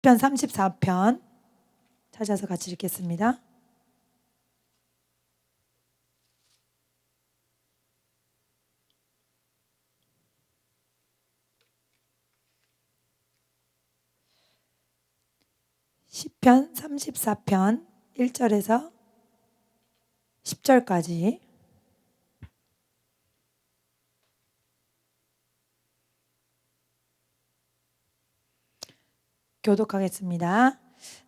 시편 34편 찾아서 같이 읽겠습니다. 시편 34편 1절에서 10절까지 교독하겠습니다.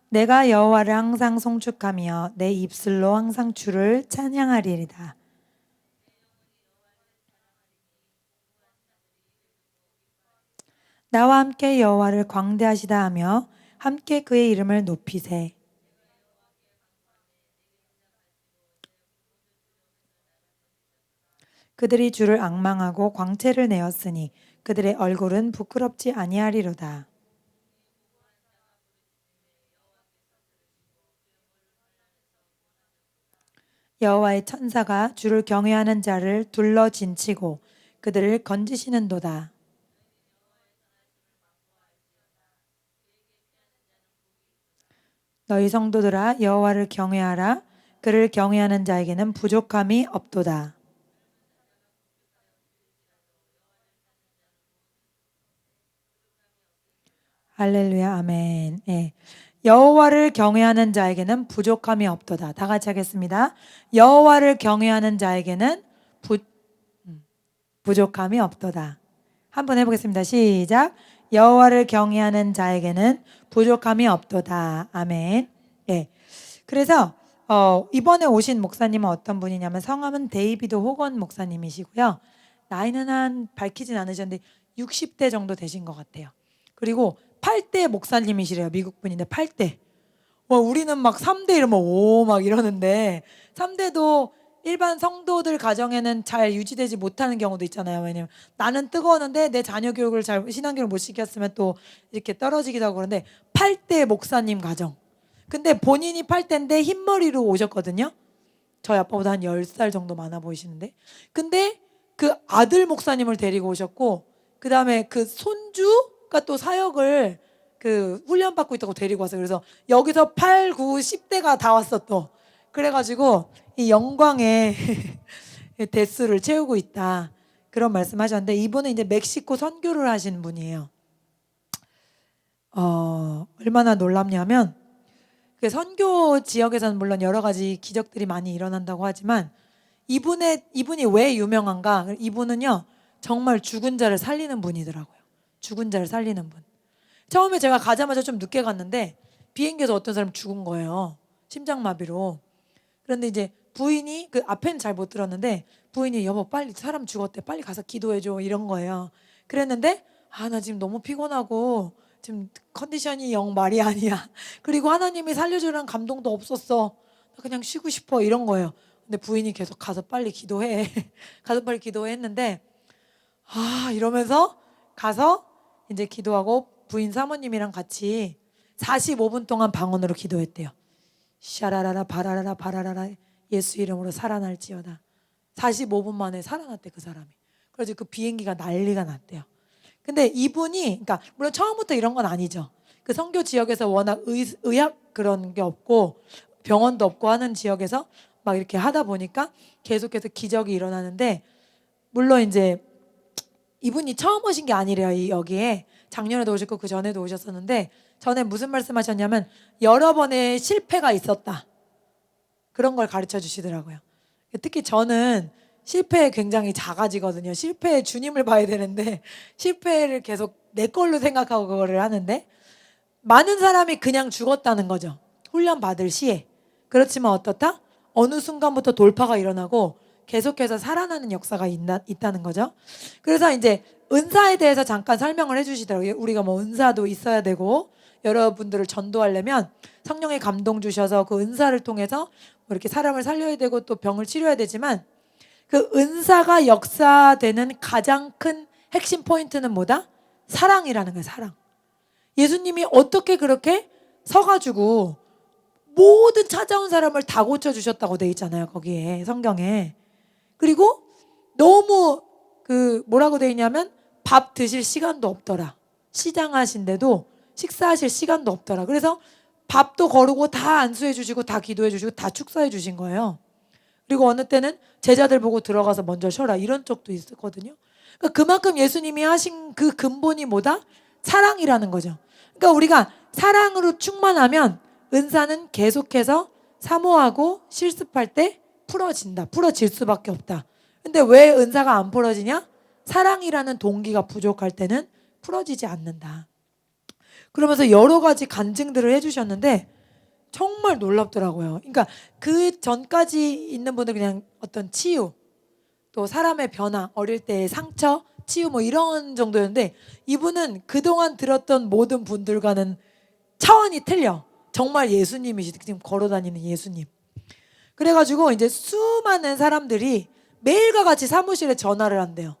내가 여호와를 항상 송축하며 내 입술로 항상 주를 찬양하리이다. 나와 함께 여호와를 광대하시다 하며 함께 그의 이름을 높이세. 그들이 주를 앙망하고 광채를 내었으니 그들의 얼굴은 부끄럽지 아니하리로다. 여호와의 천사가 주를 경외하는 자를 둘러 진치고 그들을 건지시는도다. 너희 성도들아 여호와를 경외하라. 그를 경외하는 자에게는 부족함이 없도다. 할렐루야, 아멘. 예. 여호와를 경외하는 자에게는 부족함이 없도다. 다 같이 하겠습니다. 여호와를 경외하는 자에게는 부족함이 없도다. 한번 해보겠습니다. 시작. 여호와를 경외하는 자에게는 부족함이 없도다. 아멘. 예. 그래서 이번에 오신 목사님은 어떤 분이냐면 성함은 데이비드 호건 목사님이시고요. 나이는 한 밝히진 않으셨는데 60대 정도 되신 것 같아요. 그리고 8대 목사님이시래요. 미국 분인데 8대. 우리는 막 3대 이러면 오 막 이러는데 3대도 일반 성도들 가정에는 잘 유지되지 못하는 경우도 있잖아요. 왜냐면 나는 뜨거웠는데 내 자녀 교육을 잘 신앙교육을 못 시켰으면 또 이렇게 떨어지기도 하고 그런데 8대 목사님 가정. 근데 본인이 8대인데 흰머리로 오셨거든요. 저희 아빠보다 한 10살 정도 많아 보이시는데. 근데 그 아들 목사님을 데리고 오셨고 그다음에 그 손주가 또 사역을 그 훈련 받고 있다고 데리고 왔어요. 그래서 여기서 8, 9, 10대가 다 왔어 또. 그래가지고 이 영광의 대수를 채우고 있다. 그런 말씀하셨는데 이분은 이제 멕시코 선교를 하신 분이에요. 얼마나 놀랍냐면 그 선교 지역에서는 물론 여러 가지 기적들이 많이 일어난다고 하지만 이분이 왜 유명한가? 이분은요 정말 죽은 자를 살리는 분이더라고요. 죽은 자를 살리는 분. 처음에 제가 가자마자 좀 늦게 갔는데 비행기에서 어떤 사람 죽은 거예요. 심장마비로. 그런데 이제 부인이 그 앞에는 잘 못 들었는데 부인이 여보 빨리 사람 죽었대 빨리 가서 기도해줘 이런 거예요. 그랬는데 나 지금 너무 피곤하고 지금 컨디션이 영 말이 아니야. 그리고 하나님이 살려주라는 감동도 없었어. 나 그냥 쉬고 싶어 이런 거예요. 근데 부인이 계속 가서 빨리 기도해. 가서 빨리 기도해 했는데 이러면서 가서 이제 기도하고 부인 사모님이랑 같이 45분 동안 방언으로 기도했대요. 샤라라라 바라라라 바라라라 예수 이름으로 살아날지어다. 45분 만에 살아났대 그 사람이. 그래서 그 비행기가 난리가 났대요. 근데 이분이 그러니까 물론 처음부터 이런 건 아니죠. 그 선교 지역에서 워낙 의학 그런 게 없고 병원도 없고 하는 지역에서 막 이렇게 하다 보니까 계속해서 기적이 일어나는데 물론 이제 이분이 처음 오신 게 아니래요. 여기에 작년에도 오셨고 그 전에도 오셨었는데 전에 무슨 말씀하셨냐면 여러 번의 실패가 있었다. 그런 걸 가르쳐 주시더라고요. 특히 저는 실패에 굉장히 작아지거든요. 실패에 주님을 봐야 되는데 실패를 계속 내 걸로 생각하고 그거를 하는데 많은 사람이 그냥 죽었다는 거죠. 훈련 받을 시에. 그렇지만 어떻다? 어느 순간부터 돌파가 일어나고 계속해서 살아나는 역사가 있다는 거죠. 그래서 이제 은사에 대해서 잠깐 설명을 해주시더라고요. 우리가 뭐 은사도 있어야 되고 여러분들을 전도하려면 성령의 감동 주셔서 그 은사를 통해서 뭐 이렇게 사람을 살려야 되고 또 병을 치료해야 되지만 그 은사가 역사되는 가장 큰 핵심 포인트는 뭐다? 사랑이라는 거예요. 사랑. 예수님이 어떻게 그렇게 서가지고 모든 찾아온 사람을 다 고쳐주셨다고 돼 있잖아요. 거기에 성경에. 그리고 너무 뭐라고 돼 있냐면 밥 드실 시간도 없더라. 시장하신데도 식사하실 시간도 없더라. 그래서 밥도 거르고 다 안수해 주시고 다 기도해 주시고 다 축사해 주신 거예요. 그리고 어느 때는 제자들 보고 들어가서 먼저 쉬어라 이런 적도 있었거든요. 그러니까 그만큼 예수님이 하신 그 근본이 뭐다? 사랑이라는 거죠. 그러니까 우리가 사랑으로 충만하면 은사는 계속해서 사모하고 실습할 때 풀어진다. 풀어질 수밖에 없다. 근데 왜 은사가 안 풀어지냐? 사랑이라는 동기가 부족할 때는 풀어지지 않는다. 그러면서 여러 가지 간증들을 해주셨는데 정말 놀랍더라고요. 그러니까 그 전까지 있는 분들 그냥 어떤 치유, 또 사람의 변화, 어릴 때의 상처, 치유 뭐 이런 정도였는데 이분은 그동안 들었던 모든 분들과는 차원이 틀려. 정말 예수님이시, 지금 걸어다니는 예수님. 그래가지고 이제 수많은 사람들이 매일과 같이 사무실에 전화를 한대요.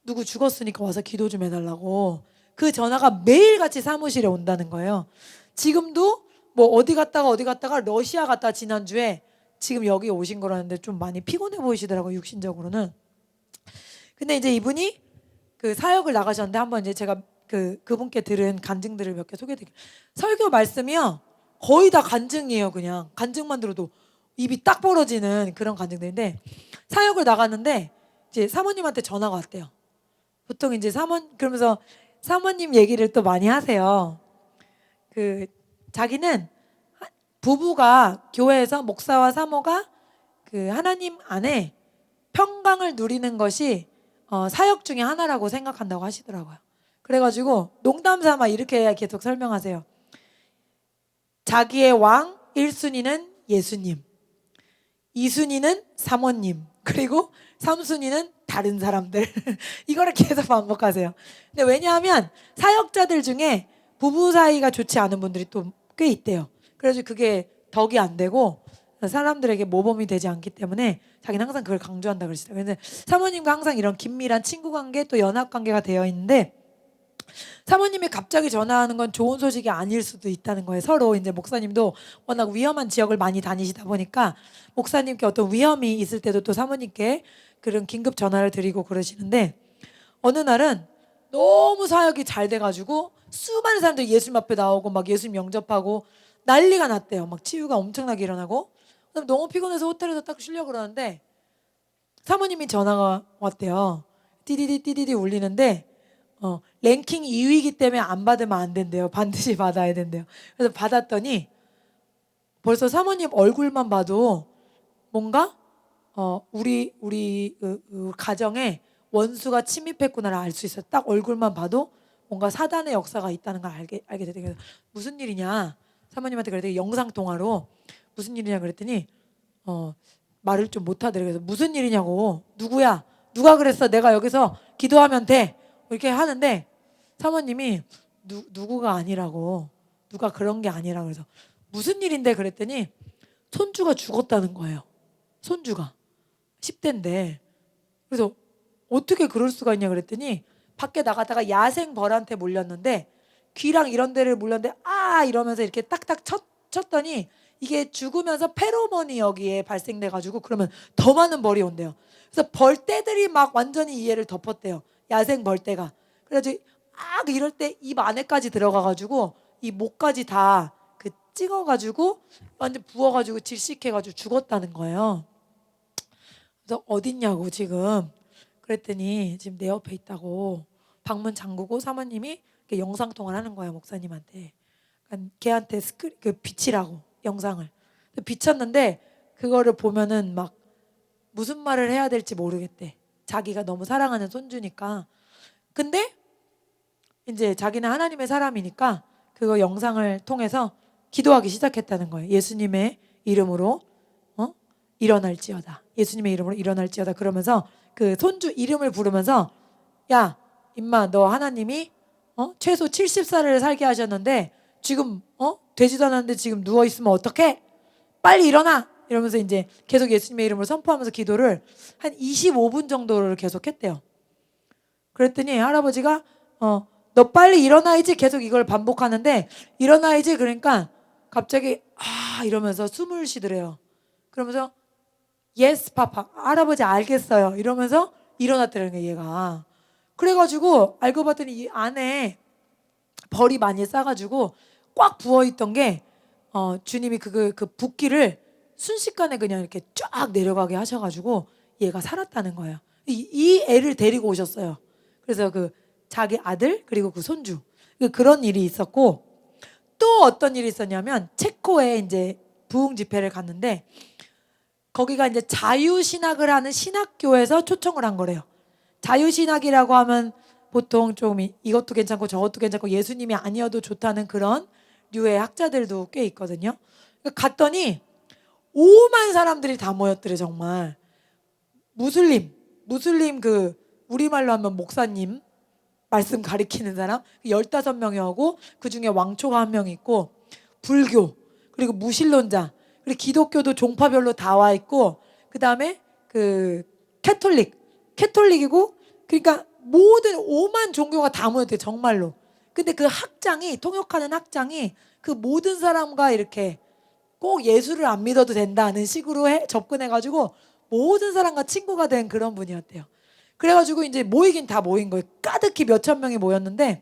누구 죽었으니까 와서 기도 좀 해달라고. 그 전화가 매일같이 사무실에 온다는 거예요. 지금도 뭐 어디 갔다가 러시아 갔다 지난주에 지금 여기 오신 거라는데 좀 많이 피곤해 보이시더라고요, 육신적으로는. 근데 이제 이분이 그 사역을 나가셨는데 한번 이제 제가 그분께 들은 간증들을 몇 개 소개해드릴게요. 설교 말씀이요 거의 다 간증이에요. 그냥 간증만 들어도 입이 딱 벌어지는 그런 간증들인데, 사역을 나갔는데 이제 사모님한테 전화가 왔대요. 보통 이제 그러면서 사모님 얘기를 또 많이 하세요. 자기는 부부가 교회에서 목사와 사모가 그 하나님 안에 평강을 누리는 것이 사역 중에 하나라고 생각한다고 하시더라고요. 그래가지고 농담 삼아 이렇게 계속 설명하세요. 자기의 왕 1순위는 예수님, 2순위는 사모님, 그리고 3순위는 다른 사람들. 이거를 계속 반복하세요. 근데 왜냐하면 사역자들 중에 부부 사이가 좋지 않은 분들이 또 꽤 있대요. 그래서 그게 덕이 안 되고 사람들에게 모범이 되지 않기 때문에 자기는 항상 그걸 강조한다 그러시더라고요. 근데 사모님과 항상 이런 긴밀한 친구 관계 또 연합 관계가 되어 있는데, 사모님이 갑자기 전화하는 건 좋은 소식이 아닐 수도 있다는 거예요. 서로 이제 목사님도 워낙 위험한 지역을 많이 다니시다 보니까 목사님께 어떤 위험이 있을 때도 또 사모님께 그런 긴급 전화를 드리고 그러시는데, 어느 날은 너무 사역이 잘 돼가지고 수많은 사람들이 예수님 앞에 나오고 막 예수님 영접하고 난리가 났대요. 막 치유가 엄청나게 일어나고. 그다음에 너무 피곤해서 호텔에서 딱 쉬려고 그러는데 사모님이 전화가 왔대요. 띠디디 울리는데 랭킹 2위이기 때문에 안 받으면 안 된대요. 반드시 받아야 된대요. 그래서 받았더니 벌써 사모님 얼굴만 봐도 뭔가 우리 가정에 원수가 침입했구나를 알 수 있어요. 딱 얼굴만 봐도 뭔가 사단의 역사가 있다는 걸 알게 되더라고요. 무슨 일이냐? 사모님한테 그랬더니 영상 통화로 무슨 일이냐 그랬더니 말을 좀 못하더래요. 그래서 무슨 일이냐고, 누구야? 누가 그랬어? 내가 여기서 기도하면 돼. 이렇게 하는데 사모님이 누구가 아니라고, 누가 그런 게 아니라 그래서 무슨 일인데 그랬더니 손주가 죽었다는 거예요. 손주가 10대인데. 그래서 어떻게 그럴 수가 있냐 그랬더니 밖에 나가다가 야생 벌한테 몰렸는데 귀랑 이런 데를 물렸는데 이러면서 이렇게 딱딱 쳤더니 이게 죽으면서 페로몬이 여기에 발생돼 가지고 그러면 더 많은 벌이 온대요. 그래서 벌떼들이 막 완전히 이 애를 덮었대요. 야생 벌떼가. 그래가지고 이럴 때 입 안에까지 들어가 가지고 이 목까지 다 찍어 가지고 완전 부어 가지고 질식해 가지고 죽었다는 거예요. 그래서 어딨냐고 지금 그랬더니 지금 내 옆에 있다고 방문 잠그고 사모님이 영상 통화를 하는 거예요, 목사님한테. 그러니까 걔한테 비치라고 영상을 비쳤는데 그거를 보면은 막 무슨 말을 해야 될지 모르겠대. 자기가 너무 사랑하는 손주니까. 근데 이제 자기는 하나님의 사람이니까 그거 영상을 통해서 기도하기 시작했다는 거예요. 예수님의 이름으로 일어날지어다. 예수님의 이름으로 일어날지어다. 그러면서 그 손주 이름을 부르면서 야 임마, 너 하나님이 최소 70살을 살게 하셨는데 지금 되지도 않았는데 지금 누워있으면 어떡해? 빨리 일어나! 이러면서 이제 계속 예수님의 이름을 선포하면서 기도를 한 25분 정도를 계속 했대요. 그랬더니 할아버지가 너 빨리 일어나야지, 계속 이걸 반복하는데 일어나야지 그러니까 갑자기 이러면서 숨을 쉬더래요. 그러면서 예스 파파, 할아버지 알겠어요 이러면서 일어났더라는 거예요, 얘가. 그래가지고 알고 봤더니 이 안에 벌이 많이 싸가지고 꽉 부어있던 게 주님이 그 붓기를 순식간에 그냥 이렇게 쫙 내려가게 하셔가지고 얘가 살았다는 거예요. 이 애를 데리고 오셨어요. 그래서 그 자기 아들 그리고 그 손주 그런 일이 있었고, 또 어떤 일이 있었냐면 체코에 이제 부흥 집회를 갔는데 거기가 이제 자유신학을 하는 신학교에서 초청을 한 거래요. 자유신학이라고 하면 보통 좀 이것도 괜찮고 저것도 괜찮고 예수님이 아니어도 좋다는 그런 류의 학자들도 꽤 있거든요. 갔더니 5만 사람들이 다 모였더래. 정말 무슬림 그 우리말로 하면 목사님 말씀 가리키는 사람 15명이 오고, 그중에 왕초가 한 명 있고, 불교 그리고 무신론자 그리고 기독교도 종파별로 다 와 있고, 그 다음에 그 캐톨릭이고, 그러니까 모든 5만 종교가 다 모였대요. 정말로. 근데 그 학장이, 통역하는 학장이 그 모든 사람과 이렇게 꼭 예수를 안 믿어도 된다는 식으로 접근해가지고 모든 사람과 친구가 된 그런 분이었대요. 그래가지고 이제 모이긴 다 모인 거예요. 가득히 몇천 명이 모였는데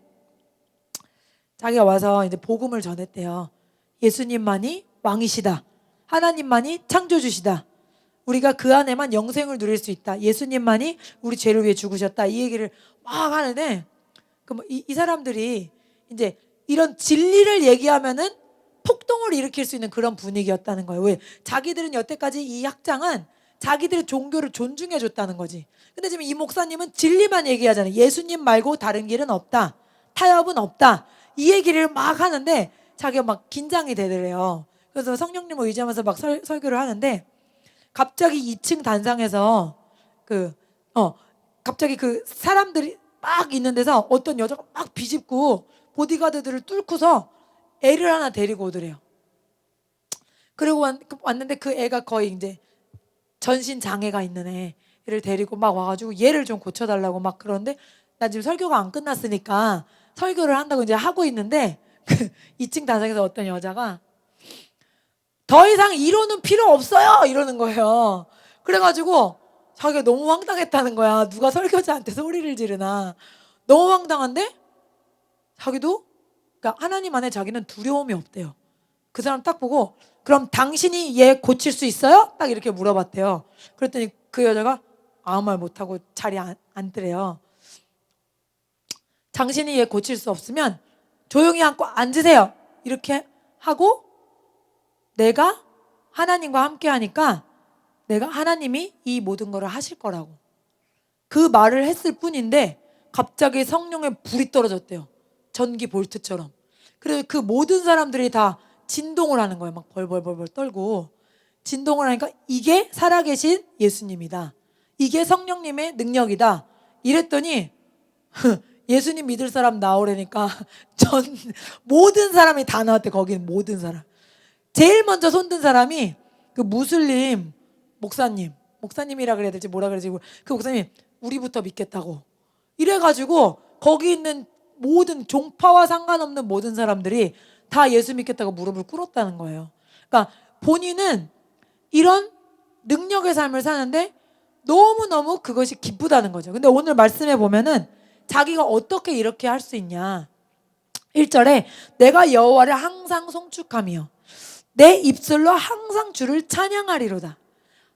자기가 와서 이제 복음을 전했대요. 예수님만이 왕이시다. 하나님만이 창조주시다. 우리가 그 안에만 영생을 누릴 수 있다. 예수님만이 우리 죄를 위해 죽으셨다. 이 얘기를 막 하는데 이 사람들이 이제 이런 진리를 얘기하면은 폭동을 일으킬 수 있는 그런 분위기였다는 거예요. 왜? 자기들은 여태까지 이 학장은 자기들의 종교를 존중해 줬다는 거지. 근데 지금 이 목사님은 진리만 얘기하잖아요. 예수님 말고 다른 길은 없다. 타협은 없다. 이 얘기를 막 하는데 자기가 막 긴장이 되더래요. 그래서 성령님을 의지하면서 막 설교를 하는데 갑자기 2층 단상에서 갑자기 그 사람들이 막 있는 데서 어떤 여자가 막 비집고 보디가드들을 뚫고서 애를 하나 데리고 오더래요. 그리고 왔는데 그 애가 거의 이제 전신 장애가 있는 애를 데리고 막 와가지고 얘를 좀 고쳐달라고 막 그러는데, 난 지금 설교가 안 끝났으니까 설교를 한다고 이제 하고 있는데 그 2층 단상에서 어떤 여자가 더 이상 이론은 필요 없어요 이러는 거예요. 그래가지고 자기가 너무 황당했다는 거야. 누가 설교자한테 소리를 지르나. 너무 황당한데 자기도, 그러니까 하나님 안에 자기는 두려움이 없대요. 그 사람 딱 보고 그럼 당신이 얘 고칠 수 있어요? 딱 이렇게 물어봤대요. 그랬더니 그 여자가 아무 말 못하고 자리에 앉더래요. 당신이 얘 고칠 수 없으면 조용히 앉고 앉으세요. 이렇게 하고, 내가 하나님과 함께 하니까 내가 하나님이 이 모든 거를 하실 거라고 그 말을 했을 뿐인데 갑자기 성령의 불이 떨어졌대요. 전기 볼트처럼. 그래서 그 모든 사람들이 다 진동을 하는 거예요. 막 벌벌벌벌 떨고 진동을 하니까 이게 살아계신 예수님이다. 이게 성령님의 능력이다. 이랬더니 예수님 믿을 사람 나오라니까 모든 사람이 다 나왔대. 거기는 모든 사람. 제일 먼저 손든 사람이 그 무슬림 목사님이라 그래야 될지 뭐라 그래야 될지, 그 목사님 우리부터 믿겠다고 이래가지고 거기 있는 모든 종파와 상관없는 모든 사람들이 다 예수 믿겠다고 무릎을 꿇었다는 거예요. 그러니까 본인은 이런 능력의 삶을 사는데 너무너무 그것이 기쁘다는 거죠. 근데 오늘 말씀에 보면은 자기가 어떻게 이렇게 할 수 있냐. 1절에 내가 여호와를 항상 송축하며 내 입술로 항상 주를 찬양하리로다.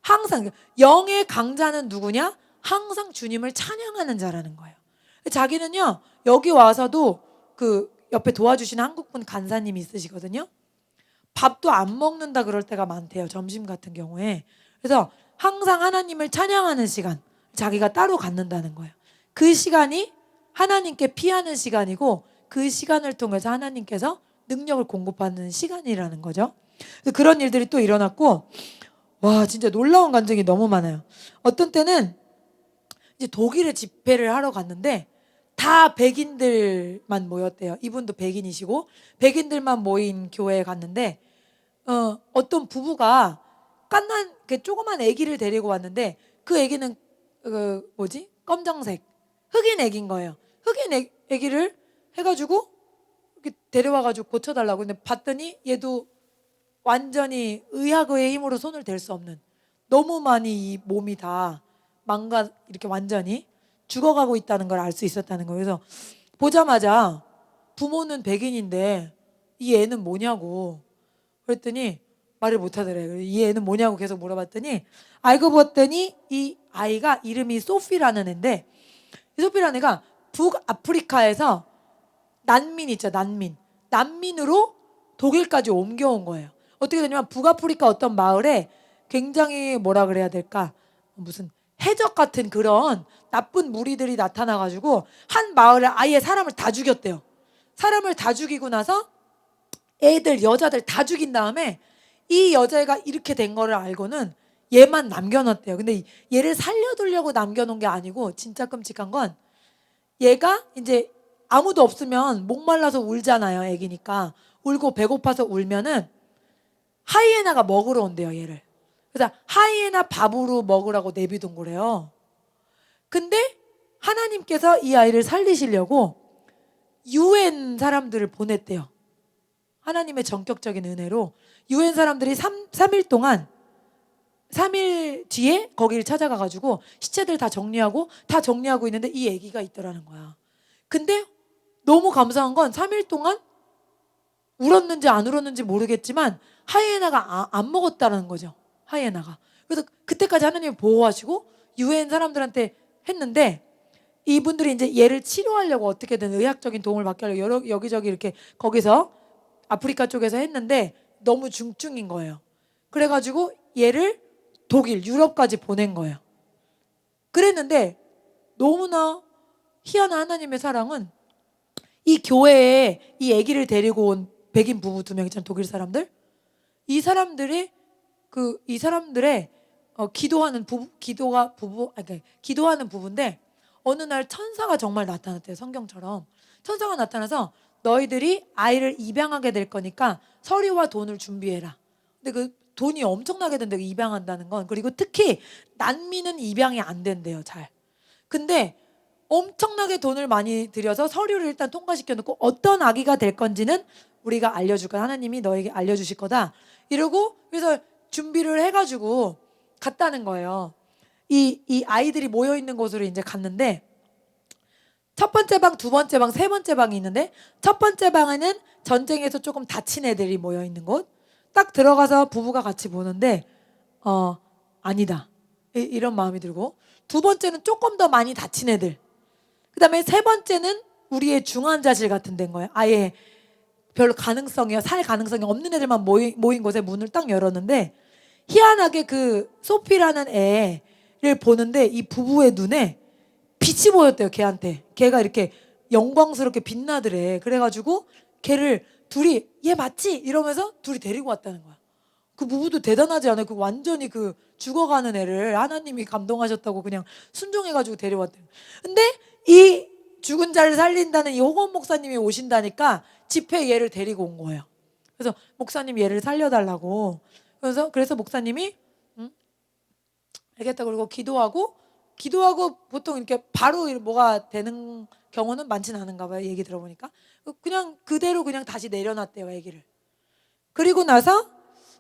항상 영의 강자는 누구냐? 항상 주님을 찬양하는 자라는 거예요. 자기는요 여기 와서도 그 옆에 도와주시는 한국분 간사님이 있으시거든요. 밥도 안 먹는다 그럴 때가 많대요. 점심 같은 경우에. 그래서 항상 하나님을 찬양하는 시간 자기가 따로 갖는다는 거예요. 그 시간이 하나님께 피하는 시간이고 그 시간을 통해서 하나님께서 능력을 공급하는 시간이라는 거죠. 그런 일들이 또 일어났고, 와 진짜 놀라운 감정이 너무 많아요. 어떤 때는 이제 독일에 집회를 하러 갔는데 다 백인들만 모였대요. 이분도 백인이시고 백인들만 모인 교회에 갔는데 어떤 부부가 깐난 그 조그만 아기를 데리고 왔는데 그 아기는 검정색 흑인 아기인 거예요. 흑인 아기를 해가지고 이렇게 데려와가지고 고쳐달라고. 근데 봤더니 얘도 완전히 의학의 힘으로 손을 댈 수 없는, 너무 많이 이 몸이 다 이렇게 완전히 죽어가고 있다는 걸 알 수 있었다는 거예요. 그래서 보자마자 부모는 백인인데 이 애는 뭐냐고 그랬더니 말을 못하더래. 이 애는 뭐냐고 계속 물어봤더니 알고 봤더니 이 아이가 이름이 소피라는 애인데, 이 소피라는 애가 북아프리카에서 난민 있죠, 난민으로 독일까지 옮겨온 거예요. 어떻게 되냐면 북아프리카 어떤 마을에 굉장히 뭐라 그래야 될까, 무슨 해적 같은 그런 나쁜 무리들이 나타나가지고 한 마을에 아예 사람을 다 죽였대요. 사람을 다 죽이고 나서 애들 여자들 다 죽인 다음에 이 여자애가 이렇게 된 거를 알고는 얘만 남겨놨대요. 근데 얘를 살려두려고 남겨놓은 게 아니고, 진짜 끔찍한 건 얘가 이제 아무도 없으면 목말라서 울잖아요. 애기니까 울고 배고파서 울면은 하이에나가 먹으러 온대요, 얘를. 그래서 하이에나 밥으로 먹으라고 내비둔 거래요. 근데 하나님께서 이 아이를 살리시려고 UN 사람들을 보냈대요. 하나님의 전격적인 은혜로 UN 사람들이 3일 동안, 3일 뒤에 거기를 찾아가가지고 시체들 다 정리하고 있는데 이 아기가 있더라는 거야. 근데 너무 감사한 건 3일 동안 울었는지 안 울었는지 모르겠지만 하이에나가 안 먹었다는 거죠. 하이에나가. 그래서 그때까지 하나님이 보호하시고 UN 사람들한테 했는데, 이분들이 이제 얘를 치료하려고 어떻게든 의학적인 도움을 받게 하려고 여기저기 이렇게 거기서 아프리카 쪽에서 했는데 너무 중증인 거예요. 그래가지고 얘를 독일, 유럽까지 보낸 거예요. 그랬는데 너무나 희한한 하나님의 사랑은, 이 교회에 이 아기를 데리고 온 백인 부부 2명 있잖아요, 독일 사람들. 이 사람들의 기도하는 기도하는 부부인데, 어느 날 천사가 정말 나타났대요. 성경처럼 천사가 나타나서 너희들이 아이를 입양하게 될 거니까 서류와 돈을 준비해라. 근데 그 돈이 엄청나게 든대요, 입양한다는 건. 그리고 특히 난민은 입양이 안 된대요, 잘. 근데 엄청나게 돈을 많이 들여서 서류를 일단 통과시켜 놓고 어떤 아기가 될 건지는 우리가 알려줄 거야. 하나님이 너에게 알려주실 거다. 이러고 그래서 준비를 해가지고 갔다는 거예요. 이 아이들이 모여있는 곳으로 이제 갔는데, 첫 번째 방, 두 번째 방, 세 번째 방이 있는데, 첫 번째 방에는 전쟁에서 조금 다친 애들이 모여있는 곳. 딱 들어가서 부부가 같이 보는데 아니다, 이런 마음이 들고, 두 번째는 조금 더 많이 다친 애들, 그 다음에 세 번째는 우리의 중환자실 같은 데인 거예요. 아예 별 살 가능성이 없는 애들만 모인 곳에 문을 딱 열었는데, 희한하게 그 소피라는 애를 보는데 이 부부의 눈에 빛이 보였대요, 걔한테. 걔가 이렇게 영광스럽게 빛나더래. 그래가지고 걔를 둘이 얘 맞지? 이러면서 둘이 데리고 왔다는 거야. 그 부부도 대단하지 않아요? 그 완전히 그 죽어가는 애를 하나님이 감동하셨다고 그냥 순종해가지고 데려왔대요. 근데 이 죽은 자를 살린다는 이 호건 목사님이 오신다니까 집회에 얘를 데리고 온 거예요. 그래서 목사님 얘를 살려달라고. 그래서 목사님이 알겠다 그러고 기도하고 보통 이렇게 바로 뭐가 되는 경우는 많지는 않은가 봐요. 얘기 들어보니까. 그냥 그대로 그냥 다시 내려놨대요, 아기를. 그리고 나서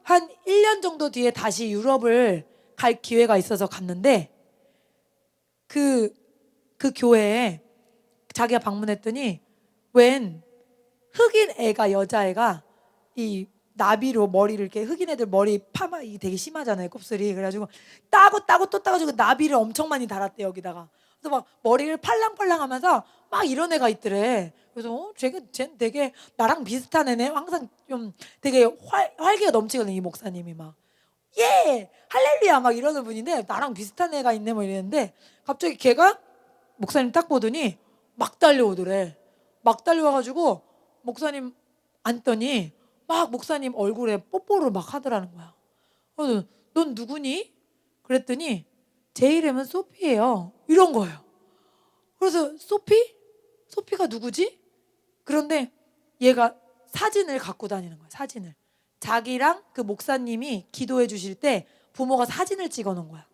한 1년 정도 뒤에 다시 유럽을 갈 기회가 있어서 갔는데, 그 교회에 자기가 방문했더니 웬 흑인 애가, 여자애가 이 나비로 머리를 이렇게, 흑인 애들 머리 파마 이게 되게 심하잖아요, 곱슬이. 그래가지고 따고 또 따가지고 나비를 엄청 많이 달았대, 여기다가. 그래서 막 머리를 팔랑팔랑 하면서 막 이런 애가 있더래. 그래서 쟤는 되게 나랑 비슷한 애네. 항상 좀 되게 활기가 넘치거든, 이 목사님이. 막 예! 할렐루야! 막 이러는 분인데 나랑 비슷한 애가 있네 뭐 이랬는데, 갑자기 걔가 목사님 딱 보더니 막 달려오더래. 막 달려와가지고 목사님 앉더니 막 목사님 얼굴에 뽀뽀를 막 하더라는 거야. 그래서 넌 누구니? 그랬더니 제 이름은 소피예요, 이런 거예요. 그래서 소피가 누구지? 그런데 얘가 사진을 갖고 다니는 거야, 사진을. 자기랑 그 목사님이 기도해 주실 때 부모가 사진을 찍어 놓은 거야.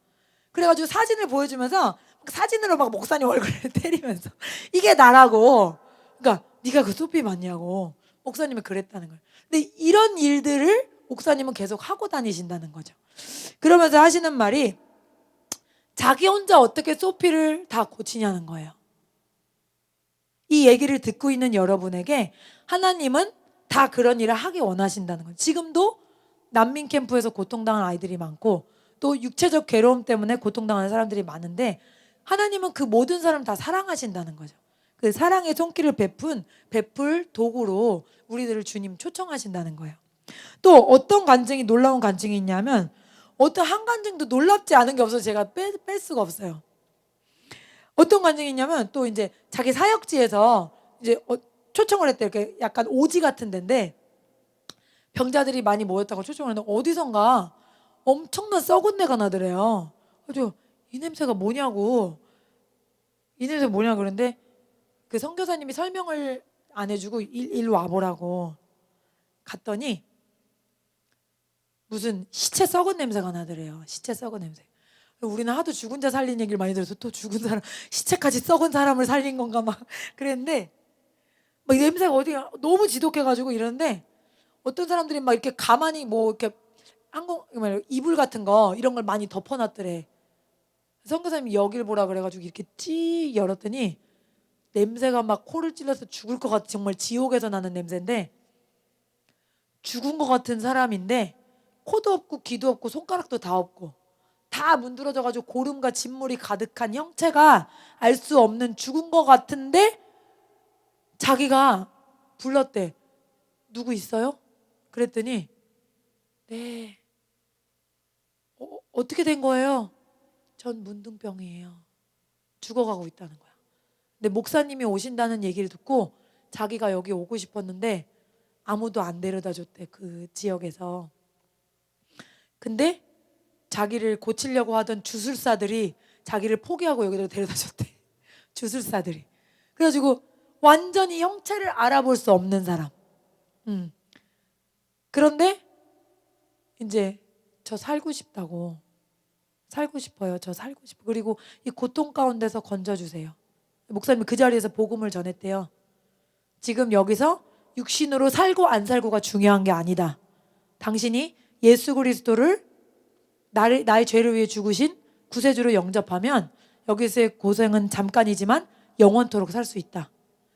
그래가지고 사진을 보여주면서 사진으로 막 목사님 얼굴을 때리면서 이게 나라고. 그러니까 네가 그 소피 맞냐고 목사님이 그랬다는 거예요. 근데 이런 일들을 목사님은 계속 하고 다니신다는 거죠. 그러면서 하시는 말이, 자기 혼자 어떻게 소피를 다 고치냐는 거예요. 이 얘기를 듣고 있는 여러분에게 하나님은 다 그런 일을 하기 원하신다는 거예요. 지금도 난민 캠프에서 고통당하는 아이들이 많고 또 육체적 괴로움 때문에 고통당하는 사람들이 많은데 하나님은 그 모든 사람을 다 사랑하신다는 거죠. 그 사랑의 손길을 베풀 도구로 우리들을 주님 초청하신다는 거예요. 또 어떤 간증이 놀라운 간증이 있냐면 어떤 한 간증도 놀랍지 않은 게 없어서 제가 뺄 수가 없어요. 어떤 간증이 있냐면 또 이제 자기 사역지에서 이제 초청을 했대요. 이렇게 약간 오지 같은 데인데 병자들이 많이 모였다고 초청을 했는데 어디선가 엄청난 썩은 내가 나더래요. 그래서 이 냄새가 뭐냐고 이 냄새 뭐냐 그런데 그 선교사님이 설명을 안 해주고 일로 와보라고 갔더니 무슨 시체 썩은 냄새가 나더래요. 시체 썩은 냄새. 우리는 하도 죽은 자 살린 얘기를 많이 들어서 또 죽은 사람 시체까지 썩은 사람을 살린 건가 막 그랬는데 막 냄새가 어디 너무 지독해가지고 이러는데 어떤 사람들이 막 이렇게 가만히 뭐 이렇게 이불 같은 거 이런 걸 많이 덮어놨더래. 선교사님이 여길 보라 그래가지고 이렇게 찌 열었더니 냄새가 막 코를 찔러서 죽을 것 같아. 정말 지옥에서 나는 냄새인데 죽은 것 같은 사람인데 코도 없고 귀도 없고 손가락도 다 없고 다 문드러져가지고 고름과 진물이 가득한 형체가 알 수 없는 죽은 것 같은데 자기가 불렀대. 누구 있어요? 그랬더니 네. 어떻게 된 거예요? 전 문둥병이에요. 죽어가고 있다는 거야. 근데 목사님이 오신다는 얘기를 듣고 자기가 여기 오고 싶었는데 아무도 안 데려다 줬대. 그 지역에서. 근데 자기를 고치려고 하던 주술사들이 자기를 포기하고 여기로 데려다 줬대. 주술사들이. 그래가지고 완전히 형체를 알아볼 수 없는 사람. 그런데 이제 저 살고 싶다고. 살고 싶어요. 저 살고 싶어. 그리고 이 고통 가운데서 건져주세요. 목사님이 그 자리에서 복음을 전했대요. 지금 여기서 육신으로 살고 안 살고가 중요한 게 아니다. 당신이 예수 그리스도를 나의 죄를 위해 죽으신 구세주로 영접하면 여기서의 고생은 잠깐이지만 영원토록 살 수 있다.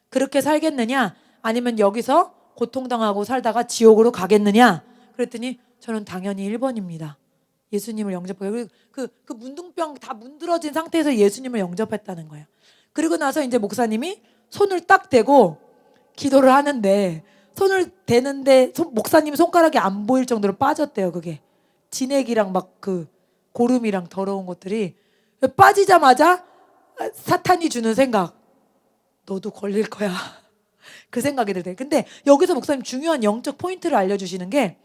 그렇게 살겠느냐? 아니면 여기서 고통당하고 살다가 지옥으로 가겠느냐? 그랬더니 저는 당연히 1번입니다. 예수님을 영접하고 그 문둥병 다 문드러진 상태에서 예수님을 영접했다는 거예요. 그리고 나서 이제 목사님이 손을 딱 대고 기도를 하는데 손을 대는데 목사님 손가락이 안 보일 정도로 빠졌대요. 그게 진액이랑 막 그 고름이랑 더러운 것들이 빠지자마자 사탄이 주는 생각 너도 걸릴 거야. 그 생각이 들대. 근데 여기서 목사님 중요한 영적 포인트를 알려주시는 게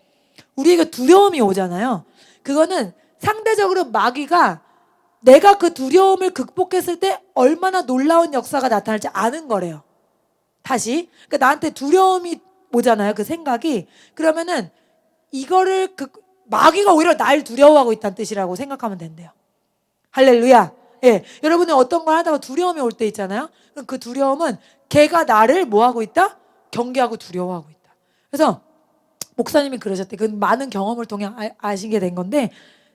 우리에게 두려움이 오잖아요. 그거는 상대적으로 마귀가 내가 그 두려움을 극복했을 때 얼마나 놀라운 역사가 나타날지 아는 거래요. 다시. 그러니까 나한테 두려움이 오잖아요. 그 생각이. 그러면은 이거를 마귀가 오히려 날 두려워하고 있다는 뜻이라고 생각하면 된대요. 할렐루야. 예. 여러분은 어떤 걸 하다가 두려움이 올 때 있잖아요. 그럼 그 두려움은 걔가 나를 뭐 하고 있다? 경계하고 두려워하고 있다. 그래서 목사님이 그러셨대. 그 많은 경험을 통해 아시게 된 건데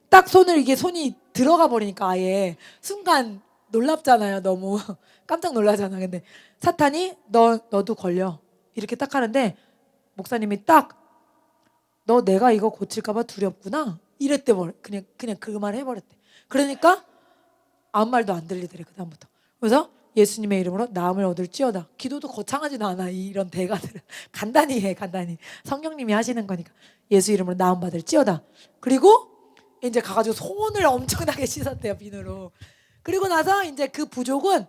딱 손이 들어가 버리니까 아예 순간 놀랍잖아요. 너무 깜짝 놀라잖아. 근데 사탄이 너도 걸려 이렇게 딱 하는데 목사님이 딱 너 내가 이거 고칠까봐 두렵구나 이랬대. 그냥 그 말 해버렸대. 그러니까 아무 말도 안 들리더래 그다음부터. 그래서 예수님의 이름으로 나음을 얻을지어다. 기도도 거창하지도 않아. 이런 대가들은 간단히 해. 간단히 성령님이 하시는 거니까. 예수 이름으로 나음 받을지어다. 그리고 이제 가가지고 손을 엄청나게 씻었대요. 비누로. 그리고 나서 이제 그 부족은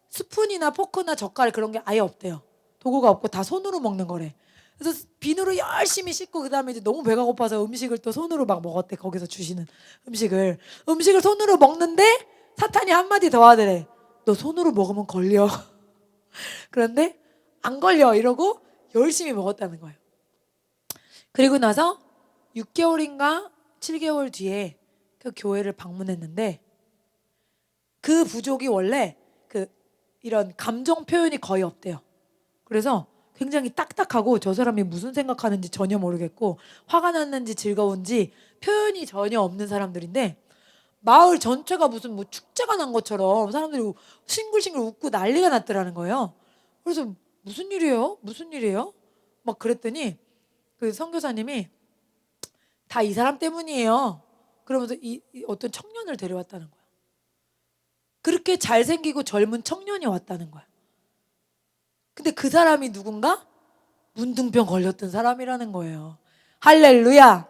스푼이나 포크나 젓갈 그런 게 아예 없대요. 도구가 없고 다 손으로 먹는 거래. 그래서 비누로 열심히 씻고 그다음에 이제 너무 배가 고파서 음식을 또 손으로 막 먹었대. 거기서 주시는 음식을 손으로 먹는데 사탄이 한마디 더 하더래. 너 손으로 먹으면 걸려. 그런데 안 걸려 이러고 열심히 먹었다는 거예요. 그리고 나서 6개월인가 7개월 뒤에 그 교회를 방문했는데 그 부족이 원래 이런 감정 표현이 거의 없대요. 그래서 굉장히 딱딱하고 저 사람이 무슨 생각하는지 전혀 모르겠고 화가 났는지 즐거운지 표현이 전혀 없는 사람들인데 마을 전체가 무슨 뭐 축제가 난 것처럼 사람들이 싱글싱글 웃고 난리가 났더라는 거예요. 그래서 무슨 일이에요? 무슨 일이에요? 막 그랬더니 그 선교사님이 다 이 사람 때문이에요. 그러면서 이 어떤 청년을 데려왔다는 거야. 그렇게 잘생기고 젊은 청년이 왔다는 거야. 근데 그 사람이 누군가? 문둥병 걸렸던 사람이라는 거예요. 할렐루야.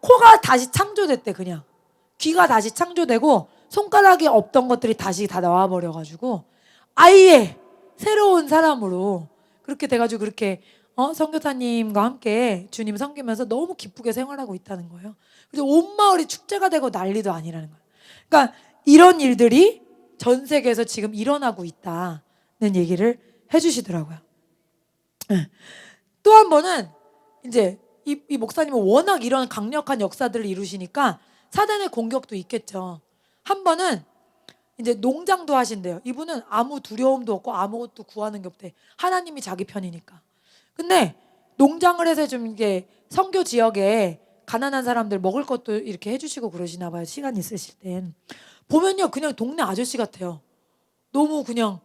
코가 다시 창조됐대. 그냥 귀가 다시 창조되고 손가락에 없던 것들이 다시 다 나와버려가지고 아예 새로운 사람으로 그렇게 돼가지고 그렇게 선교사님과 함께 주님 섬기면서 너무 기쁘게 생활하고 있다는 거예요. 그래서 온 마을이 축제가 되고 난리도 아니라는 거예요. 그러니까 이런 일들이 전 세계에서 지금 일어나고 있다는 얘기를 해주시더라고요. 또 한 번은 이제 이 목사님은 워낙 이런 강력한 역사들을 이루시니까 사단의 공격도 있겠죠. 한 번은 이제 농장도 하신대요. 이분은 아무 두려움도 없고 아무것도 구하는 게 없대. 하나님이 자기 편이니까. 근데 농장을 해서 좀 이게 선교 지역에 가난한 사람들 먹을 것도 이렇게 해주시고 그러시나 봐요. 시간 있으실 땐. 보면요, 그냥 동네 아저씨 같아요. 너무 그냥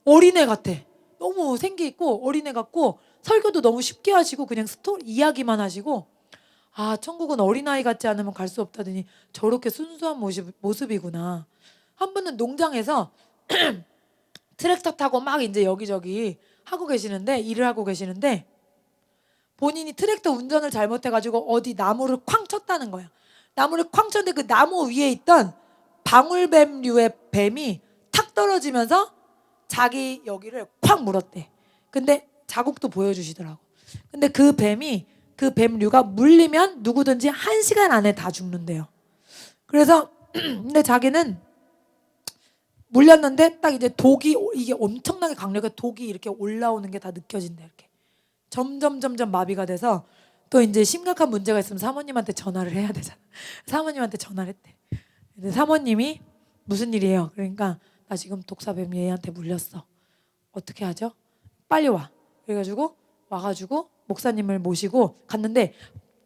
어린애 같아. 너무 생기 있고 어린애 같고 설교도 너무 쉽게 하시고 그냥 스토리 이야기만 하시고 아, 천국은 어린아이 같지 않으면 갈 수 없다더니 저렇게 순수한 모습이구나. 한 분은 농장에서 트랙터 타고 막 이제 여기저기 하고 계시는데 일을 하고 계시는데 본인이 트랙터 운전을 잘못해가지고 어디 나무를 쾅 쳤다는 거야. 나무를 쾅 쳤는데 그 나무 위에 있던 방울뱀류의 뱀이 탁 떨어지면서 자기 여기를 콱 물었대. 근데 자국도 보여주시더라고. 근데 그 뱀류가 물리면 누구든지 1시간 안에 다 죽는데요. 그래서 근데 자기는 물렸는데 딱 이제 독이 이게 엄청나게 강력해 독이 이렇게 올라오는 게 다 느껴진대. 이렇게 점점 마비가 돼서 또 이제 심각한 문제가 있으면 사모님한테 전화를 해야 되잖아. 사모님한테 전화를 했대. 근데 사모님이 무슨 일이에요? 그러니까 나 지금 독사뱀 얘한테 물렸어. 어떻게 하죠? 빨리 와. 그래가지고 와가지고 목사님을 모시고 갔는데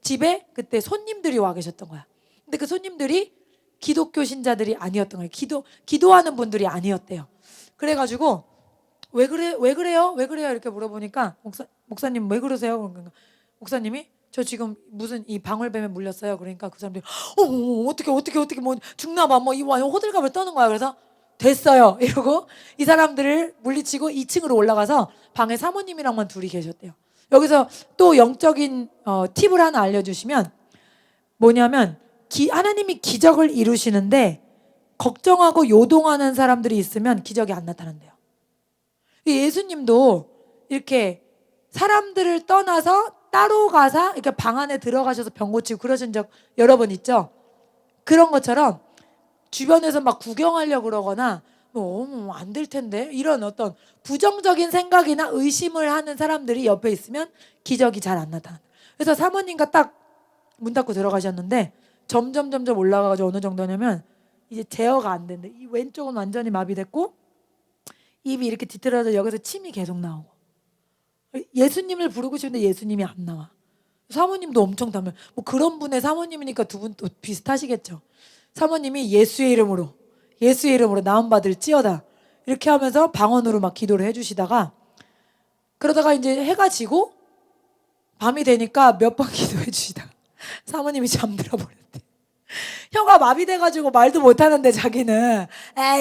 집에 그때 손님들이 와 계셨던 거야. 근데 그 손님들이 기독교 신자들이 아니었던 거예요. 기도하는 분들이 아니었대요. 그래가지고 왜 그래요? 이렇게 물어보니까 목사님 왜 그러세요? 그러니까 목사님이 저 지금 무슨 이 방울뱀에 물렸어요. 그러니까 그 사람들이 어떻게 뭐 죽나 봐. 뭐 이 호들갑을 떠는 거야. 그래서 됐어요. 이러고 이 사람들을 물리치고 2층으로 올라가서 방에 사모님이랑만 둘이 계셨대요. 여기서 또 영적인 팁을 하나 알려주시면 뭐냐면 하나님이 기적을 이루시는데 걱정하고 요동하는 사람들이 있으면 기적이 안 나타난대요. 예수님도 이렇게 사람들을 떠나서 따로 가서 이렇게 방 안에 들어가셔서 병 고치고 그러신 적 여러 번 있죠. 그런 것처럼 주변에서 막 구경하려고 그러거나 안 될 텐데 이런 어떤 부정적인 생각이나 의심을 하는 사람들이 옆에 있으면 기적이 잘 안 나타난다. 그래서 사모님과 딱 문 닫고 들어가셨는데 점점 올라가가지고 어느 정도냐면 이제 제어가 안 된대. 이 왼쪽은 완전히 마비됐고 입이 이렇게 뒤틀어져 여기서 침이 계속 나오고 예수님을 부르고 싶은데 예수님이 안 나와. 사모님도 엄청 담을 뭐 그런 분의 사모님이니까 두 분 또 비슷하시겠죠. 사모님이 예수의 이름으로 나음 받을지어다 이렇게 하면서 방언으로 막 기도를 해주시다가 그러다가 이제 해가 지고 밤이 되니까 몇 번 기도해 주시다가 사모님이 잠들어 버렸대. 혀가 마비돼가지고 말도 못하는데 자기는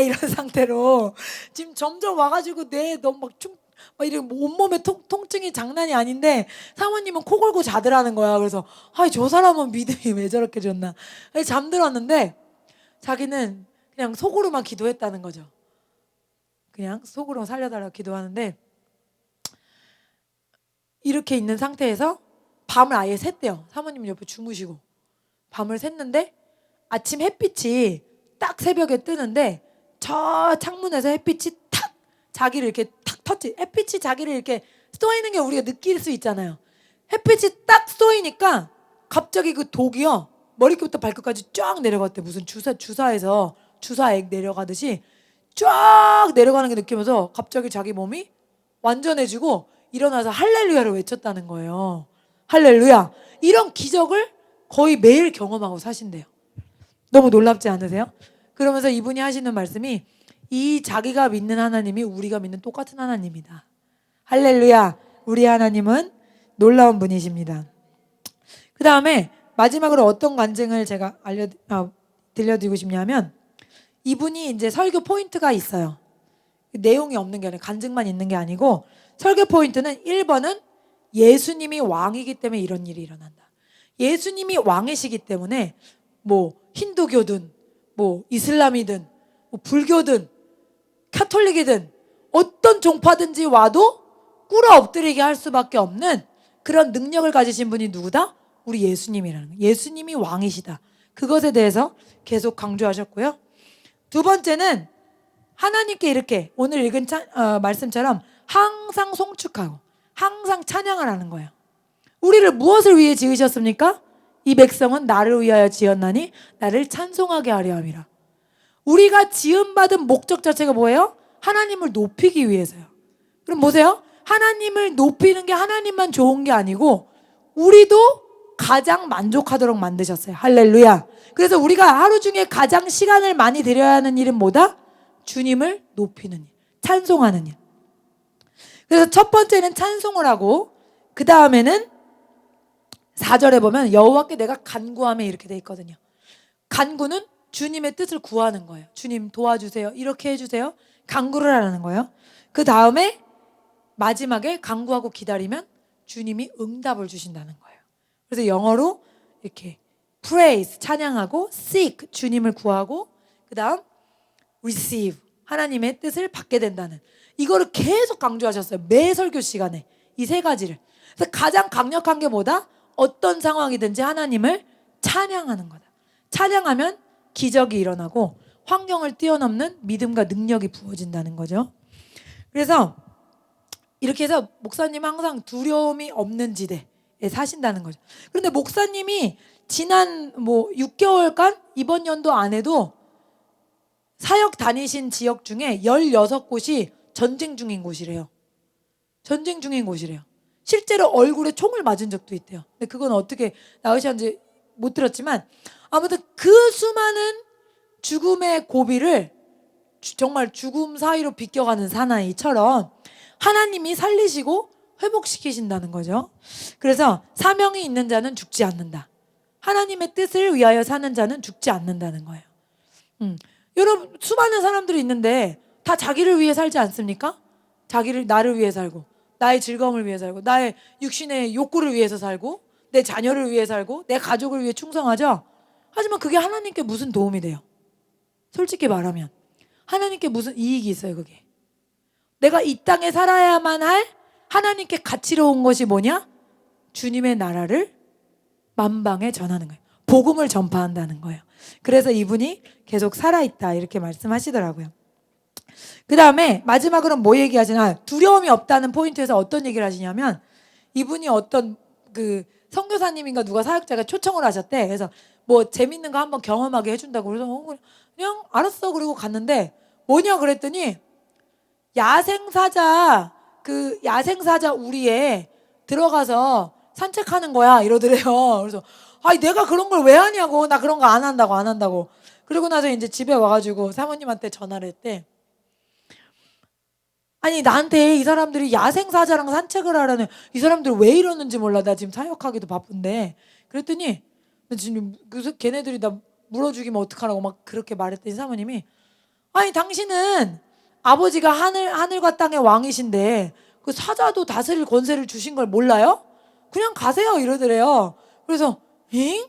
이런 상태로 지금 점점 와가지고 너무 막 이런 온몸에 통증이 장난이 아닌데 사모님은 코 골고 자더라는 거야. 그래서 저 사람은 믿음이 왜 저렇게 좋나. 잠들었는데 자기는 그냥 속으로만 기도했다는 거죠. 그냥 속으로 살려달라고 기도하는데 이렇게 있는 상태에서 밤을 아예 샜대요. 사모님 옆에 주무시고 밤을 샜는데 아침 햇빛이 딱 새벽에 뜨는데 저 창문에서 햇빛이 탁 자기를 이렇게 탁 터치. 햇빛이 자기를 이렇게 쏘이는 게 우리가 느낄 수 있잖아요. 햇빛이 딱 쏘이니까 갑자기 그 독이요 머리끝부터 발끝까지 쫙 내려갔대. 무슨 주사에서 주사액 내려가듯이 쫙 내려가는 게 느끼면서 갑자기 자기 몸이 완전해지고 일어나서 할렐루야를 외쳤다는 거예요. 할렐루야. 이런 기적을 거의 매일 경험하고 사신대요. 너무 놀랍지 않으세요? 그러면서 이분이 하시는 말씀이 이 자기가 믿는 하나님이 우리가 믿는 똑같은 하나님이다. 할렐루야. 우리 하나님은 놀라운 분이십니다. 그 다음에 마지막으로 어떤 간증을 제가 들려드리고 싶냐면, 이분이 이제 설교 포인트가 있어요. 내용이 없는 게 아니라 간증만 있는 게 아니고, 설교 포인트는 1번은 예수님이 왕이기 때문에 이런 일이 일어난다. 예수님이 왕이시기 때문에 뭐 힌두교든 뭐 이슬람이든 뭐 불교든 카톨릭이든 어떤 종파든지 와도 꿇어 엎드리게 할 수밖에 없는 그런 능력을 가지신 분이 누구다? 우리 예수님이라는 거예요. 예수님이 왕이시다. 그것에 대해서 계속 강조하셨고요. 두 번째는 하나님께 이렇게 오늘 읽은 말씀처럼 항상 송축하고 항상 찬양을 하는 거예요. 우리를 무엇을 위해 지으셨습니까? 이 백성은 나를 위하여 지었나니 나를 찬송하게 하려 함이라. 우리가 지음받은 목적 자체가 뭐예요? 하나님을 높이기 위해서요. 그럼 보세요. 하나님을 높이는 게 하나님만 좋은 게 아니고 우리도 가장 만족하도록 만드셨어요. 할렐루야. 그래서 우리가 하루 중에 가장 시간을 많이 들여야 하는 일은 뭐다? 주님을 높이는 일, 찬송하는 일. 그래서 첫 번째는 찬송을 하고, 그 다음에는 4절에 보면 여호와께 내가 간구하며 이렇게 돼 있거든요. 간구는 주님의 뜻을 구하는 거예요. 주님 도와주세요. 이렇게 해주세요. 간구를 하라는 거예요. 그 다음에 마지막에 간구하고 기다리면 주님이 응답을 주신다는 거예요. 그래서 영어로 이렇게 praise 찬양하고, seek 주님을 구하고, 그 다음 receive 하나님의 뜻을 받게 된다는, 이거를 계속 강조하셨어요. 매 설교 시간에 이 세 가지를. 그래서 가장 강력한 게 뭐다? 어떤 상황이든지 하나님을 찬양하는 거다. 찬양하면 기적이 일어나고 환경을 뛰어넘는 믿음과 능력이 부어진다는 거죠. 그래서 이렇게 해서 목사님은 항상 두려움이 없는 지대에 사신다는 거죠. 그런데 목사님이 지난 6개월간 이번 연도 안에도 사역 다니신 지역 중에 16곳이 전쟁 중인 곳이래요. 전쟁 중인 곳이래요. 실제로 얼굴에 총을 맞은 적도 있대요. 근데 그건 어떻게 나으셨는지 못 들었지만, 아무튼 그 수많은 죽음의 고비를 정말 죽음 사이로 비껴가는 사나이처럼 하나님이 살리시고 회복시키신다는 거죠. 그래서 사명이 있는 자는 죽지 않는다. 하나님의 뜻을 위하여 사는 자는 죽지 않는다는 거예요. 여러분, 수많은 사람들이 있는데 다 자기를 위해 살지 않습니까? 나를 위해 살고, 나의 즐거움을 위해 살고, 나의 육신의 욕구를 위해서 살고, 내 자녀를 위해 살고, 내 가족을 위해 충성하죠. 하지만 그게 하나님께 무슨 도움이 돼요? 솔직히 말하면 하나님께 무슨 이익이 있어요? 그게 내가 이 땅에 살아야만 할 하나님께 가치로운 것이 뭐냐? 주님의 나라를 만방에 전하는 거예요. 복음을 전파한다는 거예요. 그래서 이분이 계속 살아있다 이렇게 말씀하시더라고요. 그 다음에 마지막으로 뭐 얘기하시나, 두려움이 없다는 포인트에서 어떤 얘기를 하시냐면, 이분이 어떤 그 선교사님인가 누가 사역자가 초청을 하셨대. 그래서 뭐 재밌는 거 한번 경험하게 해준다고. 그래서 그냥 알았어 그러고 갔는데, 뭐냐 그랬더니 야생사자 우리에 들어가서 산책하는 거야 이러더래요. 그래서 내가 그런 걸 왜 하냐고. 나 그런 거 안 한다고. 그리고 나서 이제 집에 와가지고 사모님한테 전화를 했대. 아니, 나한테 이 사람들이 야생사자랑 산책을 하라는, 이 사람들 왜 이러는지 몰라. 나 지금 사역하기도 바쁜데. 그랬더니 지금 걔네들이 나 물어주기면 어떡하라고 막 그렇게 말했더니 사모님이, 아니 당신은 아버지가 하늘과 땅의 왕이신데 그 사자도 다스릴 권세를 주신 걸 몰라요? 그냥 가세요 이러더래요. 그래서 잉?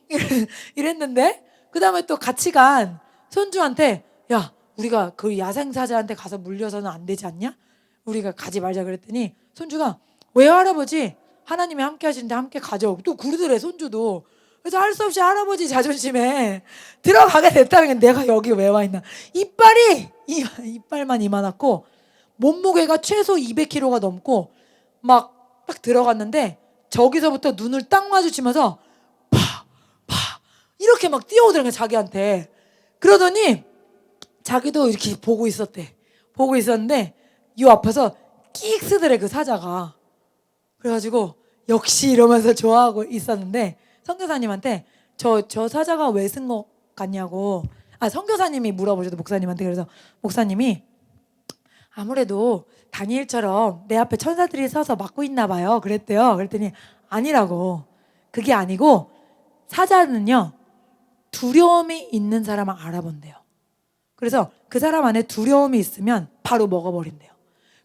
이랬는데, 그 다음에 또 같이 간 손주한테, 야 우리가 그 야생사자한테 가서 물려서는 안 되지 않냐? 우리가 가지 말자 그랬더니 손주가, 왜요 할아버지? 하나님이 함께 하시는데 함께 가죠. 또 그러더래 손주도. 그래서 할 수 없이 할아버지 자존심에 들어가게 됐다는 게, 내가 여기 왜 와 있나. 이빨만 이만했고 몸무게가 최소 200kg가 넘고 막 딱 들어갔는데, 저기서부터 눈을 딱 마주치면서 이렇게 막 뛰어오더라는 거야 자기한테. 그러더니 자기도 이렇게 보고 있었대. 보고 있었는데 요 앞에서 끽 쓰더래 그 사자가. 그래가지고 역시 이러면서 좋아하고 있었는데, 선교사님한테 저 사자가 왜 쓴 것 같냐고 선교사님이 물어보셔도 목사님한테. 그래서 목사님이 아무래도 다니엘처럼 내 앞에 천사들이 서서 막고 있나 봐요. 그랬대요. 그랬더니 아니라고. 그게 아니고 사자는요, 두려움이 있는 사람을 알아본대요. 그래서 그 사람 안에 두려움이 있으면 바로 먹어버린대요.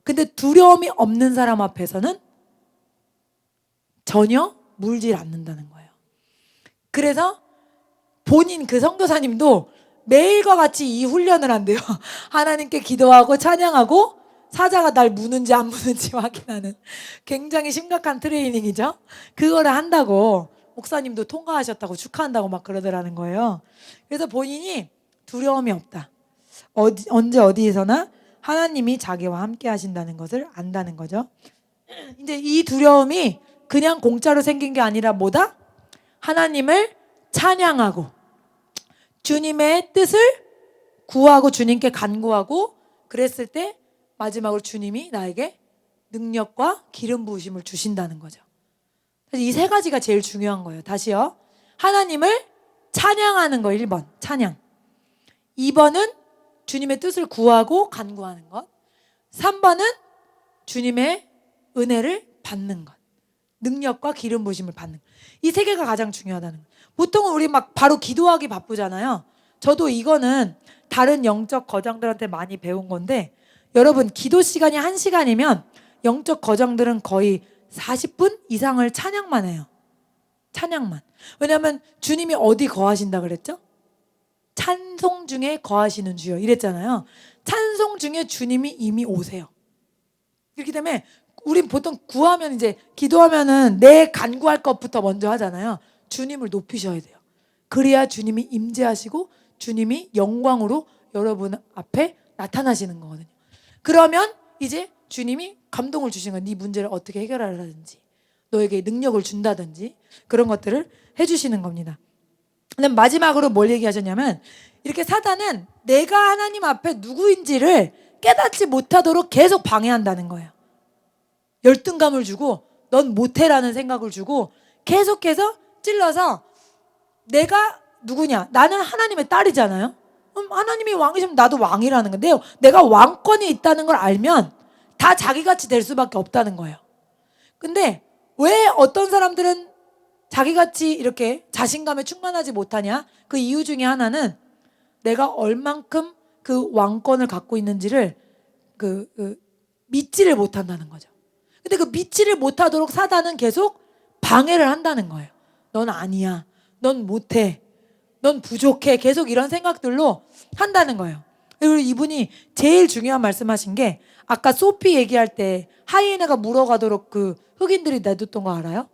근데 두려움이 없는 사람 앞에서는 전혀 물질 않는다는 거예요. 그래서 본인 그 선교사님도 매일과 같이 이 훈련을 한대요. 하나님께 기도하고 찬양하고 사자가 날 무는지 안 무는지 확인하는 굉장히 심각한 트레이닝이죠. 그거를 한다고 목사님도 통과하셨다고 축하한다고 막 그러더라는 거예요. 그래서 본인이 두려움이 없다. 언제 어디에서나 하나님이 자기와 함께 하신다는 것을 안다는 거죠. 이제 이 두려움이 그냥 공짜로 생긴 게 아니라 뭐다? 하나님을 찬양하고 주님의 뜻을 구하고 주님께 간구하고 그랬을 때 마지막으로 주님이 나에게 능력과 기름 부으심을 주신다는 거죠. 이 세 가지가 제일 중요한 거예요. 다시요. 하나님을 찬양하는 거 1번 찬양. 2번은 주님의 뜻을 구하고 간구하는 것. 3번은 주님의 은혜를 받는 것. 능력과 기름 부으심을 받는 것. 이 세 개가 가장 중요하다는 거예요. 보통은 우리 막 바로 기도하기 바쁘잖아요. 저도 이거는 다른 영적 거장들한테 많이 배운 건데 여러분 기도 시간이 1시간이면 영적 거장들은 거의 40분 이상을 찬양만 해요. 찬양만. 왜냐하면 주님이 어디 거하신다 그랬죠? 찬송 중에 거하시는 주여 이랬잖아요. 찬송 중에 주님이 이미 오세요. 그렇기 때문에 우린 보통 구하면 이제 기도하면은 내 간구할 것부터 먼저 하잖아요. 주님을 높이셔야 돼요. 그래야 주님이 임재하시고 주님이 영광으로 여러분 앞에 나타나시는 거거든요. 그러면 이제 주님이 감동을 주신 거예요. 네 문제를 어떻게 해결하라든지 너에게 능력을 준다든지 그런 것들을 해주시는 겁니다. 근데 마지막으로 뭘 얘기하셨냐면 이렇게 사단은 내가 하나님 앞에 누구인지를 깨닫지 못하도록 계속 방해한다는 거예요. 열등감을 주고 넌 못해라는 생각을 주고 계속해서 찔러서 내가 누구냐? 나는 하나님의 딸이잖아요. 하나님이 왕이시면 나도 왕이라는 건데요. 내가 왕권이 있다는 걸 알면 다 자기같이 될 수밖에 없다는 거예요. 근데 왜 어떤 사람들은 자기같이 이렇게 자신감에 충만하지 못하냐? 그 이유 중에 하나는 내가 얼만큼 그 왕권을 갖고 있는지를 믿지를 못한다는 거죠. 근데 그 믿지를 못하도록 사단은 계속 방해를 한다는 거예요. 넌 아니야. 넌 못해. 넌 부족해. 계속 이런 생각들로 한다는 거예요. 그리고 이분이 제일 중요한 말씀하신 게 아까 소피 얘기할 때 하이에나가 물어가도록 그 흑인들이 내뒀던 거 알아요?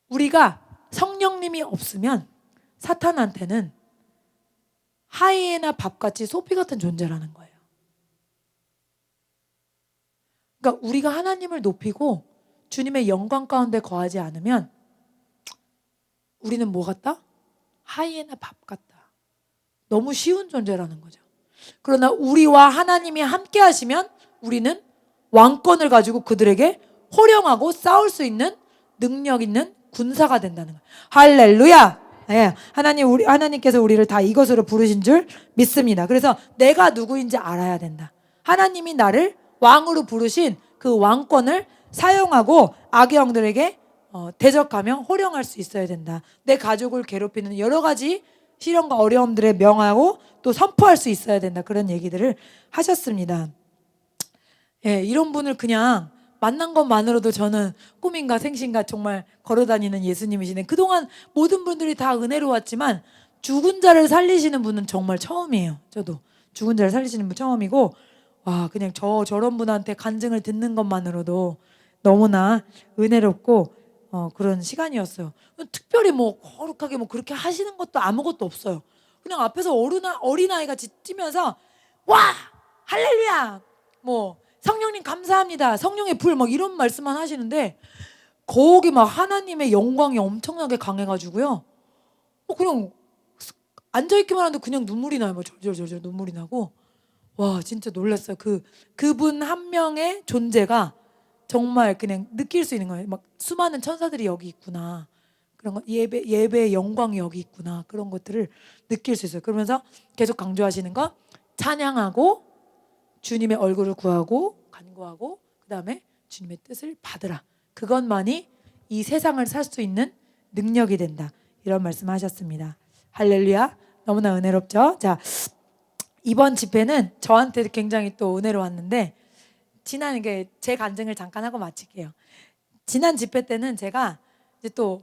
우리가 성령님이 없으면 사탄한테는 하이에나 밥같이 소피 같은 존재라는 거예요. 그러니까 우리가 하나님을 높이고 주님의 영광 가운데 거하지 않으면 우리는 뭐 같다? 하이에나 밥 같다. 너무 쉬운 존재라는 거죠. 그러나 우리와 하나님이 함께 하시면 우리는 왕권을 가지고 그들에게 호령하고 싸울 수 있는 능력 있는 군사가 된다는 거예요. 할렐루야! 네, 하나님께서 우리를 다 이것으로 부르신 줄 믿습니다. 그래서 내가 누구인지 알아야 된다. 하나님이 나를 왕으로 부르신 그 왕권을 사용하고 악의 영들에게 대적하며 호령할 수 있어야 된다. 내 가족을 괴롭히는 여러 가지 시련과 어려움들에 명하고 또 선포할 수 있어야 된다. 그런 얘기들을 하셨습니다. 예, 이런 분을 그냥 만난 것만으로도 저는 꿈인가 생신가 정말 걸어다니는 예수님이시네. 그동안 모든 분들이 다 은혜로웠지만 죽은 자를 살리시는 분은 정말 처음이에요. 저도 죽은 자를 살리시는 분 처음이고 와 그냥 저런 분한테 간증을 듣는 것만으로도 너무나 은혜롭고 그런 시간이었어요. 특별히 뭐 거룩하게 뭐 그렇게 하시는 것도 아무것도 없어요. 그냥 앞에서 어린아이같이 뛰면서 와 할렐루야 뭐 성령님 감사합니다 성령의 불 막 이런 말씀만 하시는데 거기 막 하나님의 영광이 엄청나게 강해가지고요. 그냥 앉아있기만 하는데 그냥 눈물이 나요. 막 절절절절 눈물이 나고 와 진짜 놀랐어요. 그분 한 명의 존재가 정말 그냥 느낄 수 있는 거예요. 막 수많은 천사들이 여기 있구나. 그런 거 예배의 영광이 여기 있구나. 그런 것들을 느낄 수 있어요. 그러면서 계속 강조하시는 거 찬양하고 주님의 얼굴을 구하고 간구하고 그다음에 주님의 뜻을 받으라. 그것만이 이 세상을 살 수 있는 능력이 된다. 이런 말씀하셨습니다. 할렐루야. 너무나 은혜롭죠? 자, 이번 집회는 저한테 굉장히 또 은혜로웠는데 지난 게 제 간증을 잠깐 하고 마칠게요. 지난 집회 때는 제가 이제 또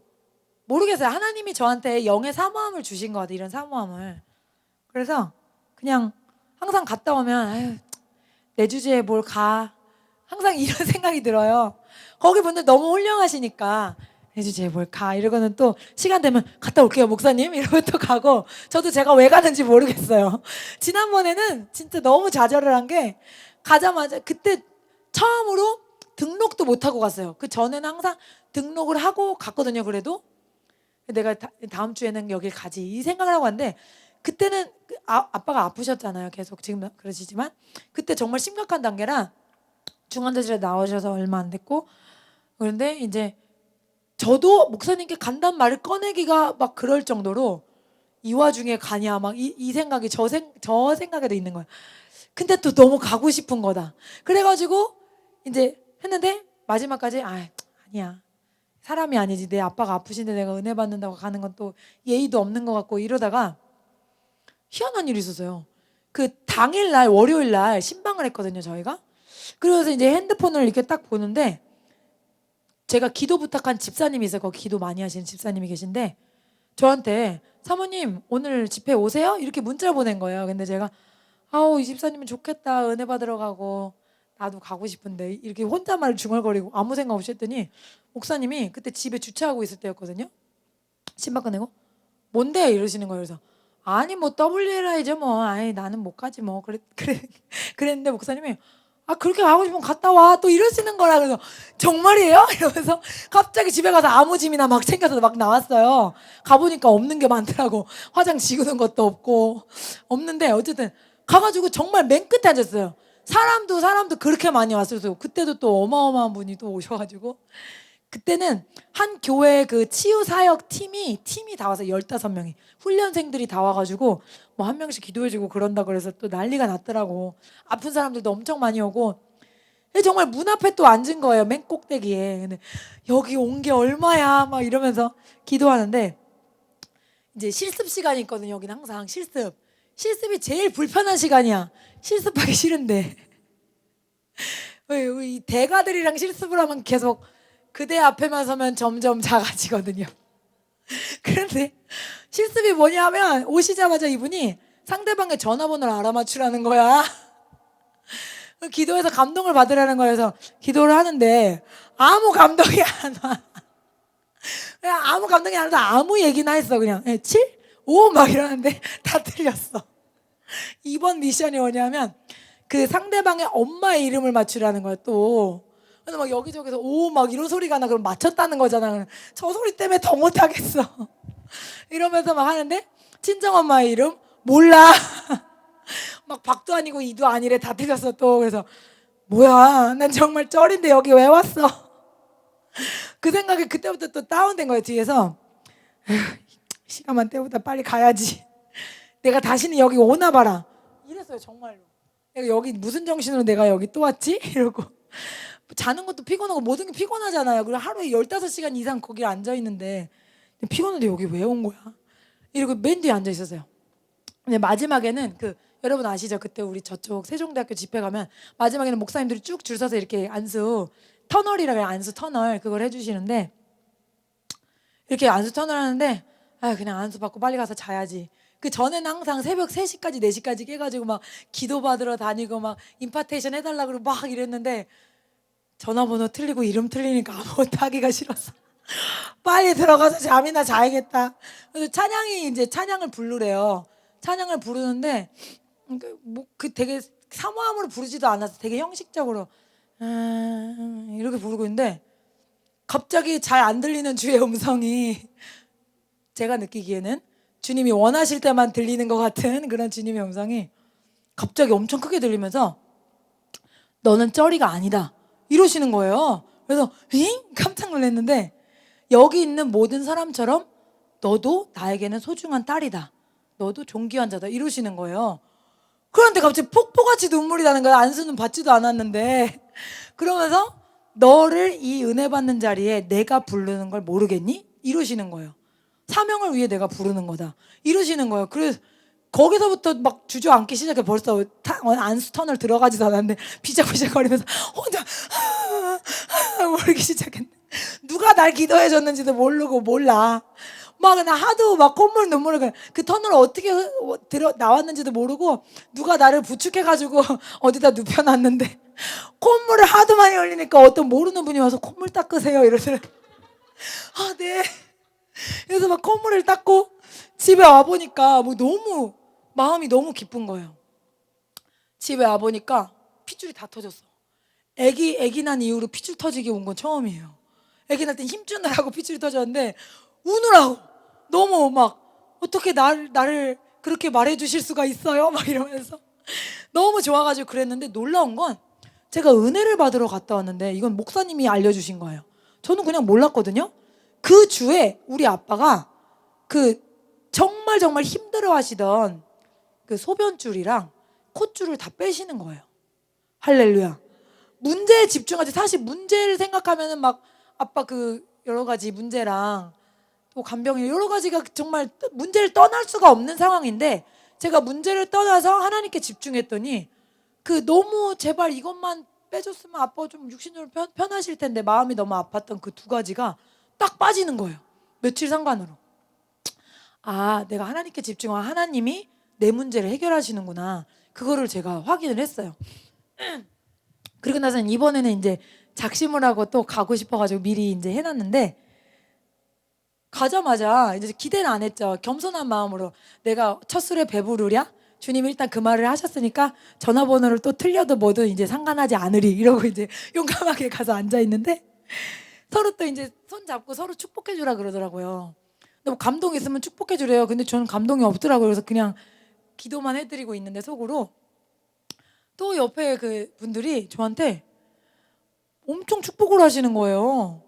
모르겠어요. 하나님이 저한테 영의 사모함을 주신 것 같아요. 이런 사모함을. 그래서 그냥 항상 갔다 오면 아유, 내 주제에 뭘 가. 항상 이런 생각이 들어요. 거기 분들 너무 훌륭하시니까 내 주제에 뭘 가. 이러고는 또 시간 되면 갔다 올게요 목사님 이러고 또 가고 저도 제가 왜 가는지 모르겠어요. 지난번에는 진짜 너무 좌절을 한 게 가자마자 그때 처음으로 등록도 못하고 갔어요. 그 전에는 항상 등록을 하고 갔거든요. 그래도 내가 다음 주에는 여길 가지 이 생각을 하고 갔는데 그때는 아빠가 아프셨잖아요. 계속 지금 그러시지만 그때 정말 심각한 단계라 중환자실에 나오셔서 얼마 안 됐고 그런데 이제 저도 목사님께 간단 말을 꺼내기가 막 그럴 정도로 이 와중에 가냐 막 이 생각이 저 생각에도 있는 거야. 근데 또 너무 가고 싶은 거다. 그래가지고 이제 했는데 마지막까지 아니야. 사람이 아니지. 내 아빠가 아프신데 내가 은혜 받는다고 가는 건 또 예의도 없는 것 같고 이러다가 희한한 일이 있었어요. 그 당일날 월요일날 신방을 했거든요. 저희가. 그래서 이제 핸드폰을 이렇게 딱 보는데 제가 기도 부탁한 집사님이 있어요. 거기 기도 많이 하시는 집사님이 계신데 저한테 사모님 오늘 집회 오세요? 이렇게 문자를 보낸 거예요. 근데 제가 아우 이 집사님은 좋겠다. 은혜 받으러 가고 나도 가고 싶은데 이렇게 혼자말 중얼거리고 아무 생각 없이 했더니 목사님이 그때 집에 주차하고 있을 때였거든요. 신방 끝내고 뭔데 이러시는 거예요. 그래서 아니 뭐 WLI죠 뭐 아이 나는 못 가지 뭐 그랬는데 목사님이 그렇게 가고 싶으면 갔다 와 또 이러시는 거라 그래서 정말이에요? 이러면서 갑자기 집에 가서 아무 짐이나 막 챙겨서 막 나왔어요. 가보니까 없는 게 많더라고. 화장 지우는 것도 없고 없는데 어쨌든 가가지고 정말 맨 끝에 앉았어요. 사람도 그렇게 많이 왔어요. 그때도 또 어마어마한 분이 또 오셔가지고 그때는 한 교회 그 치유 사역 팀이 다 와서 15명이 훈련생들이 다 와가지고 뭐 한 명씩 기도해주고 그런다 그래서 또 난리가 났더라고. 아픈 사람들도 엄청 많이 오고 정말 문 앞에 또 앉은 거예요. 맨 꼭대기에. 근데 여기 온 게 얼마야 막 이러면서 기도하는데 이제 실습 시간이 있거든요. 여기는 항상 실습이 제일 불편한 시간이야. 실습하기 싫은데 이 대가들이랑 실습을 하면 계속 그대 앞에만 서면 점점 작아지거든요. 그런데 실습이 뭐냐면 오시자마자 이분이 상대방의 전화번호를 알아맞추라는 거야. 기도해서 감동을 받으라는 거여서 기도를 하는데 아무 감동이 안 와. 그냥 아무 감동이 안 와서 아무 얘기나 했어. 그냥 7? 5? 막 이러는데 다 틀렸어. 이번 미션이 뭐냐면 그 상대방의 엄마의 이름을 맞추라는 거야 또. 근데 막 여기저기서 오 막 이런 소리가 나. 그럼 맞췄다는 거잖아. 저 소리 때문에 더 못하겠어. 이러면서 막 하는데 친정엄마의 이름 몰라. 막 박도 아니고 이도 아니래. 다 틀렸어 또. 그래서 뭐야 난 정말 쩔인데 여기 왜 왔어. 그 생각에 그때부터 또 다운된 거예요. 뒤에서 에휴, 시간만 때우다 빨리 가야지. 내가 다시는 여기 오나 봐라 이랬어요. 정말로 내가 여기 무슨 정신으로 내가 여기 또 왔지? 이러고 자는 것도 피곤하고 모든 게 피곤하잖아요. 그리고 하루에 15시간 이상 거기 앉아있는데 피곤한데 여기 왜 온 거야? 이러고 맨 뒤에 앉아 있었어요. 근데 마지막에는 여러분 아시죠? 그때 우리 저쪽 세종대학교 집회 가면 마지막에는 목사님들이 쭉 줄 서서 이렇게 안수 터널이라고 해요. 안수 터널 그걸 해주시는데 이렇게 안수 터널 하는데 그냥 안수 받고 빨리 가서 자야지. 그 전에는 항상 새벽 3시까지 4시까지 깨가지고 막 기도 받으러 다니고 막 임파테이션 해달라고 그러고 막 이랬는데 전화번호 틀리고 이름 틀리니까 아무것도 하기가 싫었어. 빨리 들어가서 잠이나 자야겠다. 그래서 찬양을 부르래요. 찬양을 부르는데 되게 사모함으로 부르지도 않아서 되게 형식적으로 이렇게 부르고 있는데 갑자기 잘 안 들리는 주의 음성이 제가 느끼기에는 주님이 원하실 때만 들리는 것 같은 그런 주님의 음성이 갑자기 엄청 크게 들리면서 너는 쩌리가 아니다 이러시는 거예요. 그래서 깜짝 놀랐는데 여기 있는 모든 사람처럼 너도 나에게는 소중한 딸이다. 너도 존귀한 자다 이러시는 거예요. 그런데 갑자기 폭포같이 눈물이 나는 거야. 안수는 받지도 않았는데 그러면서 너를 이 은혜 받는 자리에 내가 부르는 걸 모르겠니? 이러시는 거예요. 사명을 위해 내가 부르는 거다. 이러시는 거예요. 그래서 거기서부터 막 주저앉기 시작해. 벌써 안수 터널 들어가지도 않았는데 비작비작거리면서 혼자 모르기 시작했네. 누가 날 기도해 줬는지도 모르고 몰라. 막 그냥 하도 막 콧물 눈물을 그 터널 어떻게 나왔는지도 모르고 누가 나를 부축해가지고 어디다 눕혀놨는데 콧물을 하도 많이 흘리니까 어떤 모르는 분이 와서 콧물 닦으세요 이러더라고요. 아, 네. 그래서 막 콧물을 닦고 집에 와보니까 뭐 너무 마음이 너무 기쁜 거예요. 집에 와보니까 핏줄이 다 터졌어. 애기 난 이후로 핏줄 터지기 온 건 처음이에요. 애기 날 땐 힘주느라고 핏줄이 터졌는데 우느라고 너무 막 어떻게 나를 그렇게 말해주실 수가 있어요? 막 이러면서 너무 좋아가지고 그랬는데 놀라운 건 제가 은혜를 받으러 갔다 왔는데 이건 목사님이 알려주신 거예요. 저는 그냥 몰랐거든요. 그 주에 우리 아빠가 그 정말 힘들어 하시던 그 소변줄이랑 콧줄을 다 빼시는 거예요. 할렐루야. 문제에 집중하지. 사실 문제를 생각하면은 막 아빠 그 여러 가지 문제랑 또 간병인 여러 가지가 정말 문제를 떠날 수가 없는 상황인데 제가 문제를 떠나서 하나님께 집중했더니 그 너무 제발 이것만 빼줬으면 아빠 좀 육신적으로 편하실 텐데 마음이 너무 아팠던 그 두 가지가 딱 빠지는 거예요. 며칠 상관으로. 아, 내가 하나님께 집중하면 하나님이 내 문제를 해결하시는구나. 그거를 제가 확인을 했어요. 그리고 나서는 이번에는 이제 작심을 하고 또 가고 싶어가지고 미리 이제 해놨는데 가자마자 이제 기대는 안 했죠. 겸손한 마음으로 내가 첫 술에 배부르랴? 주님이 일단 그 말을 하셨으니까 전화번호를 또 틀려도 뭐든 이제 상관하지 않으리 이러고 이제 용감하게 가서 앉아 있는데 서로 또 이제 손 잡고 서로 축복해 주라 그러더라고요. 근데 뭐 감동 있으면 축복해 주래요. 근데 저는 감동이 없더라고요. 그래서 그냥 기도만 해드리고 있는데 속으로 또 옆에 그 분들이 저한테 엄청 축복을 하시는 거예요.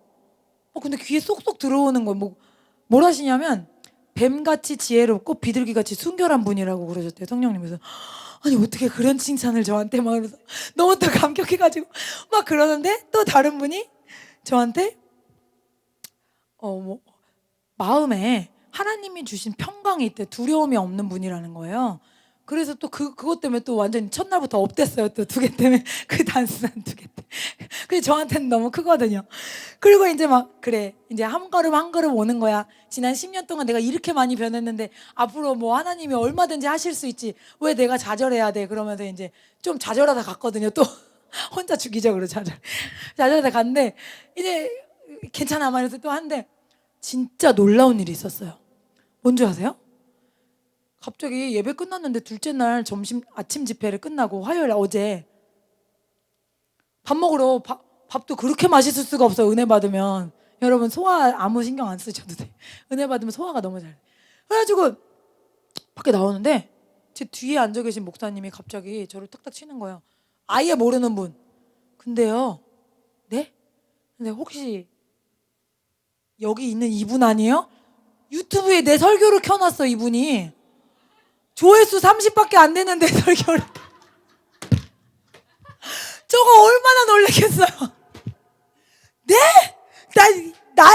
근데 귀에 쏙쏙 들어오는 거예요. 뭘 하시냐면 뱀같이 지혜롭고 비둘기같이 순결한 분이라고 그러셨대요. 성령님께서. 아니 어떻게 그런 칭찬을 저한테 막 그래서 너무 또 감격해가지고 막 그러는데 또 다른 분이 저한테 마음에 하나님이 주신 평강이 있대. 두려움이 없는 분이라는 거예요. 그래서 또 그것 때문에 또 완전히 첫날부터 업됐어요. 또 두 개 때문에 그 단순한 두 개 때문에. 그게 저한테는 너무 크거든요. 그리고 이제 막 그래 이제 한 걸음 한 걸음 오는 거야. 지난 10년 동안 내가 이렇게 많이 변했는데 앞으로 뭐 하나님이 얼마든지 하실 수 있지. 왜 내가 좌절해야 돼? 그러면서 이제 좀 좌절하다 갔거든요. 또 혼자 주기적으로 좌절하다 갔는데 이제 괜찮아 말해서 또 한데 진짜 놀라운 일이 있었어요. 뭔지 아세요? 갑자기 예배 끝났는데 둘째 날 아침 집회를 끝나고 화요일 어제 밥 먹으러 밥도 그렇게 맛있을 수가 없어요. 은혜 받으면 여러분 소화 아무 신경 안 쓰셔도 돼. 은혜 받으면 소화가 너무 잘 돼. 그래가지고 밖에 나오는데 제 뒤에 앉아 계신 목사님이 갑자기 저를 탁탁 치는 거예요. 아예 모르는 분. 근데요, 네? 근데 혹시 여기 있는 이분 아니에요? 유튜브에 내 설교를 켜놨어 이분이. 조회수 30밖에 안 되는데 설교를. 저거 얼마나 놀랐겠어요. 네? 나야.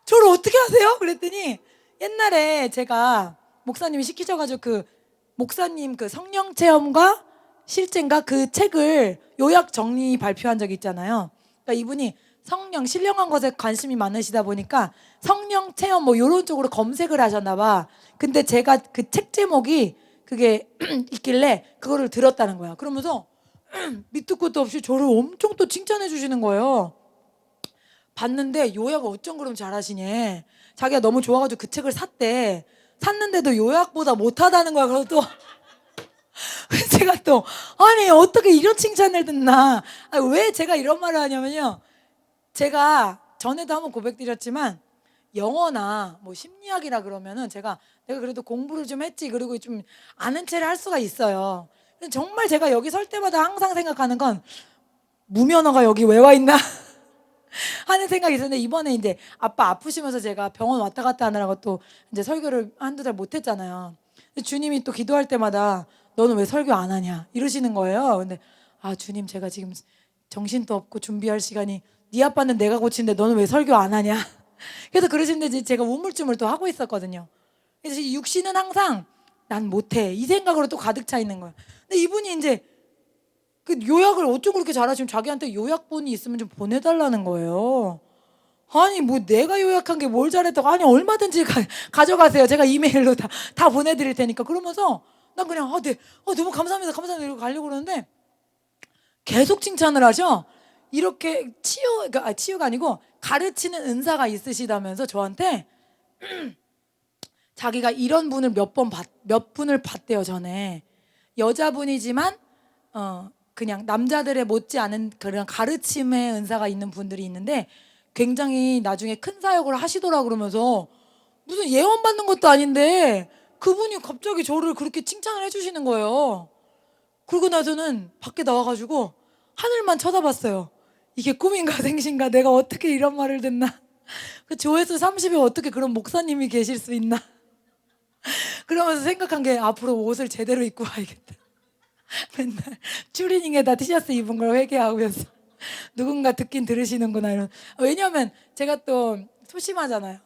저를 어떻게 하세요? 그랬더니 옛날에 제가 목사님이 시키셔가지고 그 목사님 그 성령 체험과 실제인가 그 책을 요약 정리 발표한 적이 있잖아요. 그러니까 이분이 성령 신령한 것에 관심이 많으시다 보니까 성령 체험 뭐 이런 쪽으로 검색을 하셨나 봐. 근데 제가 그 책 제목이 그게 있길래 그거를 들었다는 거야. 그러면서 밑도 끝도 없이 저를 엄청 또 칭찬해 주시는 거예요. 봤는데 요약을 어쩜 그럼 잘하시냐. 자기가 너무 좋아가지고 그 책을 샀대. 샀는데도 요약보다 못하다는 거야. 그래서 또 제가 또 아니 어떻게 이런 칭찬을 듣나. 왜 제가 이런 말을 하냐면요. 제가 전에도 한번 고백드렸지만 영어나 뭐 심리학이라 그러면은 내가 그래도 공부를 좀 했지 그리고 좀 아는 체를 할 수가 있어요. 정말 제가 여기 설 때마다 항상 생각하는 건 무면허가 여기 왜 와 있나 하는 생각이 있었는데 이번에 이제 아빠 아프시면서 제가 병원 왔다 갔다 하느라고 또 이제 설교를 한두 달 못 했잖아요. 주님이 또 기도할 때마다 너는 왜 설교 안 하냐 이러시는 거예요. 근데 아 주님, 제가 지금 정신도 없고 준비할 시간이, 네 아빠는 내가 고치는데 너는 왜 설교 안 하냐. 그래서 그러시는데 이제 제가 우물쭈물 또 하고 있었거든요. 그래서 이 육신은 항상 난 못해 이 생각으로 또 가득 차 있는 거예요. 근데 이분이 이제 그 요약을 어쩜 그렇게 잘하시면 자기한테 요약본이 있으면 좀 보내달라는 거예요. 아니 뭐 내가 요약한 게 뭘 잘했다고. 아니 얼마든지 가져가세요. 제가 이메일로 다 보내드릴 테니까. 그러면서 난 그냥 네, 너무 감사합니다 감사합니다 이러고 가려고 그러는데 계속 칭찬을 하셔. 이렇게 치유가 아니고 가르치는 은사가 있으시다면서 저한테 자기가 이런 분을 몇 분을 봤대요. 전에 여자분이지만 그냥 남자들의 못지않은 그런 가르침의 은사가 있는 분들이 있는데 굉장히 나중에 큰 사역을 하시더라 그러면서, 무슨 예언 받는 것도 아닌데 그분이 갑자기 저를 그렇게 칭찬을 해주시는 거예요. 그러고 나서는 밖에 나와가지고 하늘만 쳐다봤어요. 이게 꿈인가 생신가, 내가 어떻게 이런 말을 듣나. 그 조회수 30에 어떻게 그런 목사님이 계실 수 있나. 그러면서 생각한 게 앞으로 옷을 제대로 입고 와야겠다. 맨날 추리닝에다 티셔츠 입은 걸 회개하면서 누군가 듣긴 들으시는구나 이런. 왜냐하면 제가 또 소심하잖아요.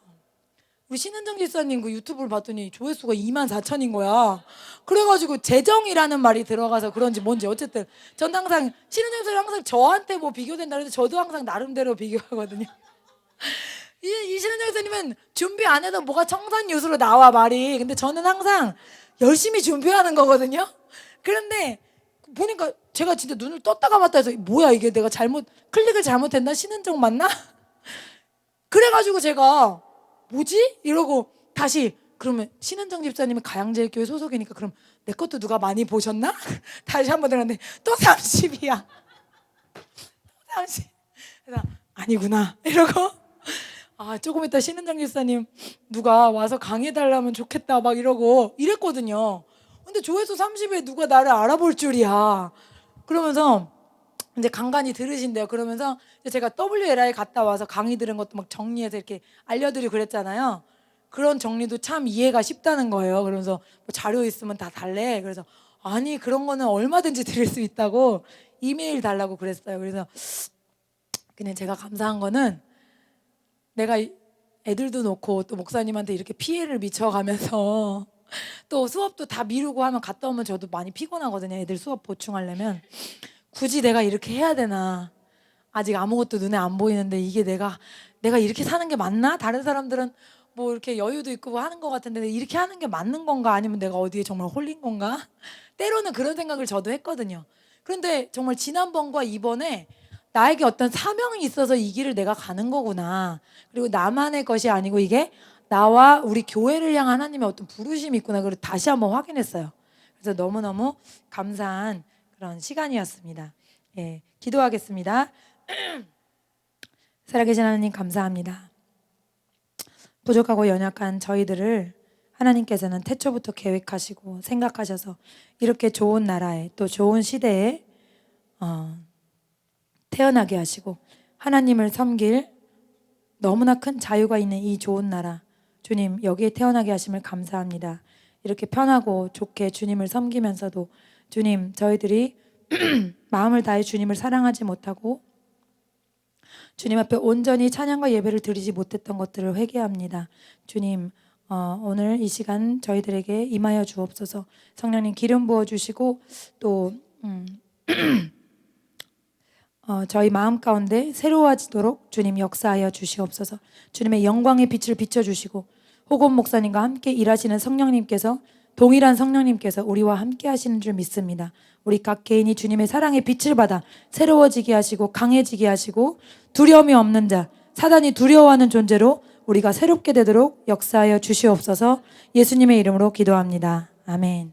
우리 신은정 집사님 그 유튜브를 봤더니 조회수가 24,000인 거야. 그래가지고 재정이라는 말이 들어가서 그런지 뭔지 어쨌든 전 항상 신은정 집사님 항상 저한테 뭐 비교된다 그래서 저도 항상 나름대로 비교하거든요. 이 신은정 집사님은 준비 안 해도 뭐가 청산유수로 나와 말이. 근데 저는 항상 열심히 준비하는 거거든요. 그런데 보니까 제가 진짜 눈을 떴다가 봤다 해서 뭐야 이게, 내가 클릭을 잘못했나? 신은정 맞나? 그래가지고 제가 뭐지? 이러고 다시, 그러면 신은정 집사님이 가양제일교회 소속이니까 그럼 내 것도 누가 많이 보셨나? 다시 한번 들었는데 또 30이야. 30. 그래서 아니구나 이러고 조금 이따 신은정 집사님 누가 와서 강의해달라면 좋겠다 막 이러고 이랬거든요. 근데 조회수 30에 누가 나를 알아볼 줄이야. 그러면서 이제 간간히 들으신대요. 그러면서 제가 WLI 갔다 와서 강의 들은 것도 막 정리해서 이렇게 알려드리고 그랬잖아요. 그런 정리도 참 이해가 쉽다는 거예요. 그러면서 뭐 자료 있으면 다 달래. 그래서 아니 그런 거는 얼마든지 드릴 수 있다고 이메일 달라고 그랬어요. 그래서 그냥 제가 감사한 거는 내가 애들도 놓고 또 목사님한테 이렇게 피해를 미쳐가면서 또 수업도 다 미루고 하면 갔다 오면 저도 많이 피곤하거든요. 애들 수업 보충하려면. 굳이 내가 이렇게 해야 되나. 아직 아무것도 눈에 안 보이는데 이게 내가 이렇게 사는 게 맞나? 다른 사람들은 뭐 이렇게 여유도 있고 뭐 하는 것 같은데 이렇게 하는 게 맞는 건가? 아니면 내가 어디에 정말 홀린 건가? 때로는 그런 생각을 저도 했거든요. 그런데 정말 지난번과 이번에 나에게 어떤 사명이 있어서 이 길을 내가 가는 거구나. 그리고 나만의 것이 아니고 이게 나와 우리 교회를 향한 하나님의 어떤 부르심이 있구나. 그걸 다시 한번 확인했어요. 그래서 너무너무 감사한 그런 시간이었습니다. 예, 기도하겠습니다. 살아계신 하나님 감사합니다. 부족하고 연약한 저희들을 하나님께서는 태초부터 계획하시고 생각하셔서 이렇게 좋은 나라에 또 좋은 시대에 태어나게 하시고 하나님을 섬길 너무나 큰 자유가 있는 이 좋은 나라, 주님 여기에 태어나게 하심을 감사합니다. 이렇게 편하고 좋게 주님을 섬기면서도 주님 저희들이 마음을 다해 주님을 사랑하지 못하고 주님 앞에 온전히 찬양과 예배를 드리지 못했던 것들을 회개합니다. 주님 오늘 이 시간 저희들에게 임하여 주옵소서. 성령님 기름 부어주시고 또 저희 마음 가운데 새로워지도록 주님 역사하여 주시옵소서. 주님의 영광의 빛을 비춰주시고 호곤 목사님과 함께 일하시는 성령님께서 동일한 성령님께서 우리와 함께 하시는 줄 믿습니다. 우리 각 개인이 주님의 사랑의 빛을 받아 새로워지게 하시고 강해지게 하시고 두려움이 없는 자, 사단이 두려워하는 존재로 우리가 새롭게 되도록 역사하여 주시옵소서. 예수님의 이름으로 기도합니다. 아멘.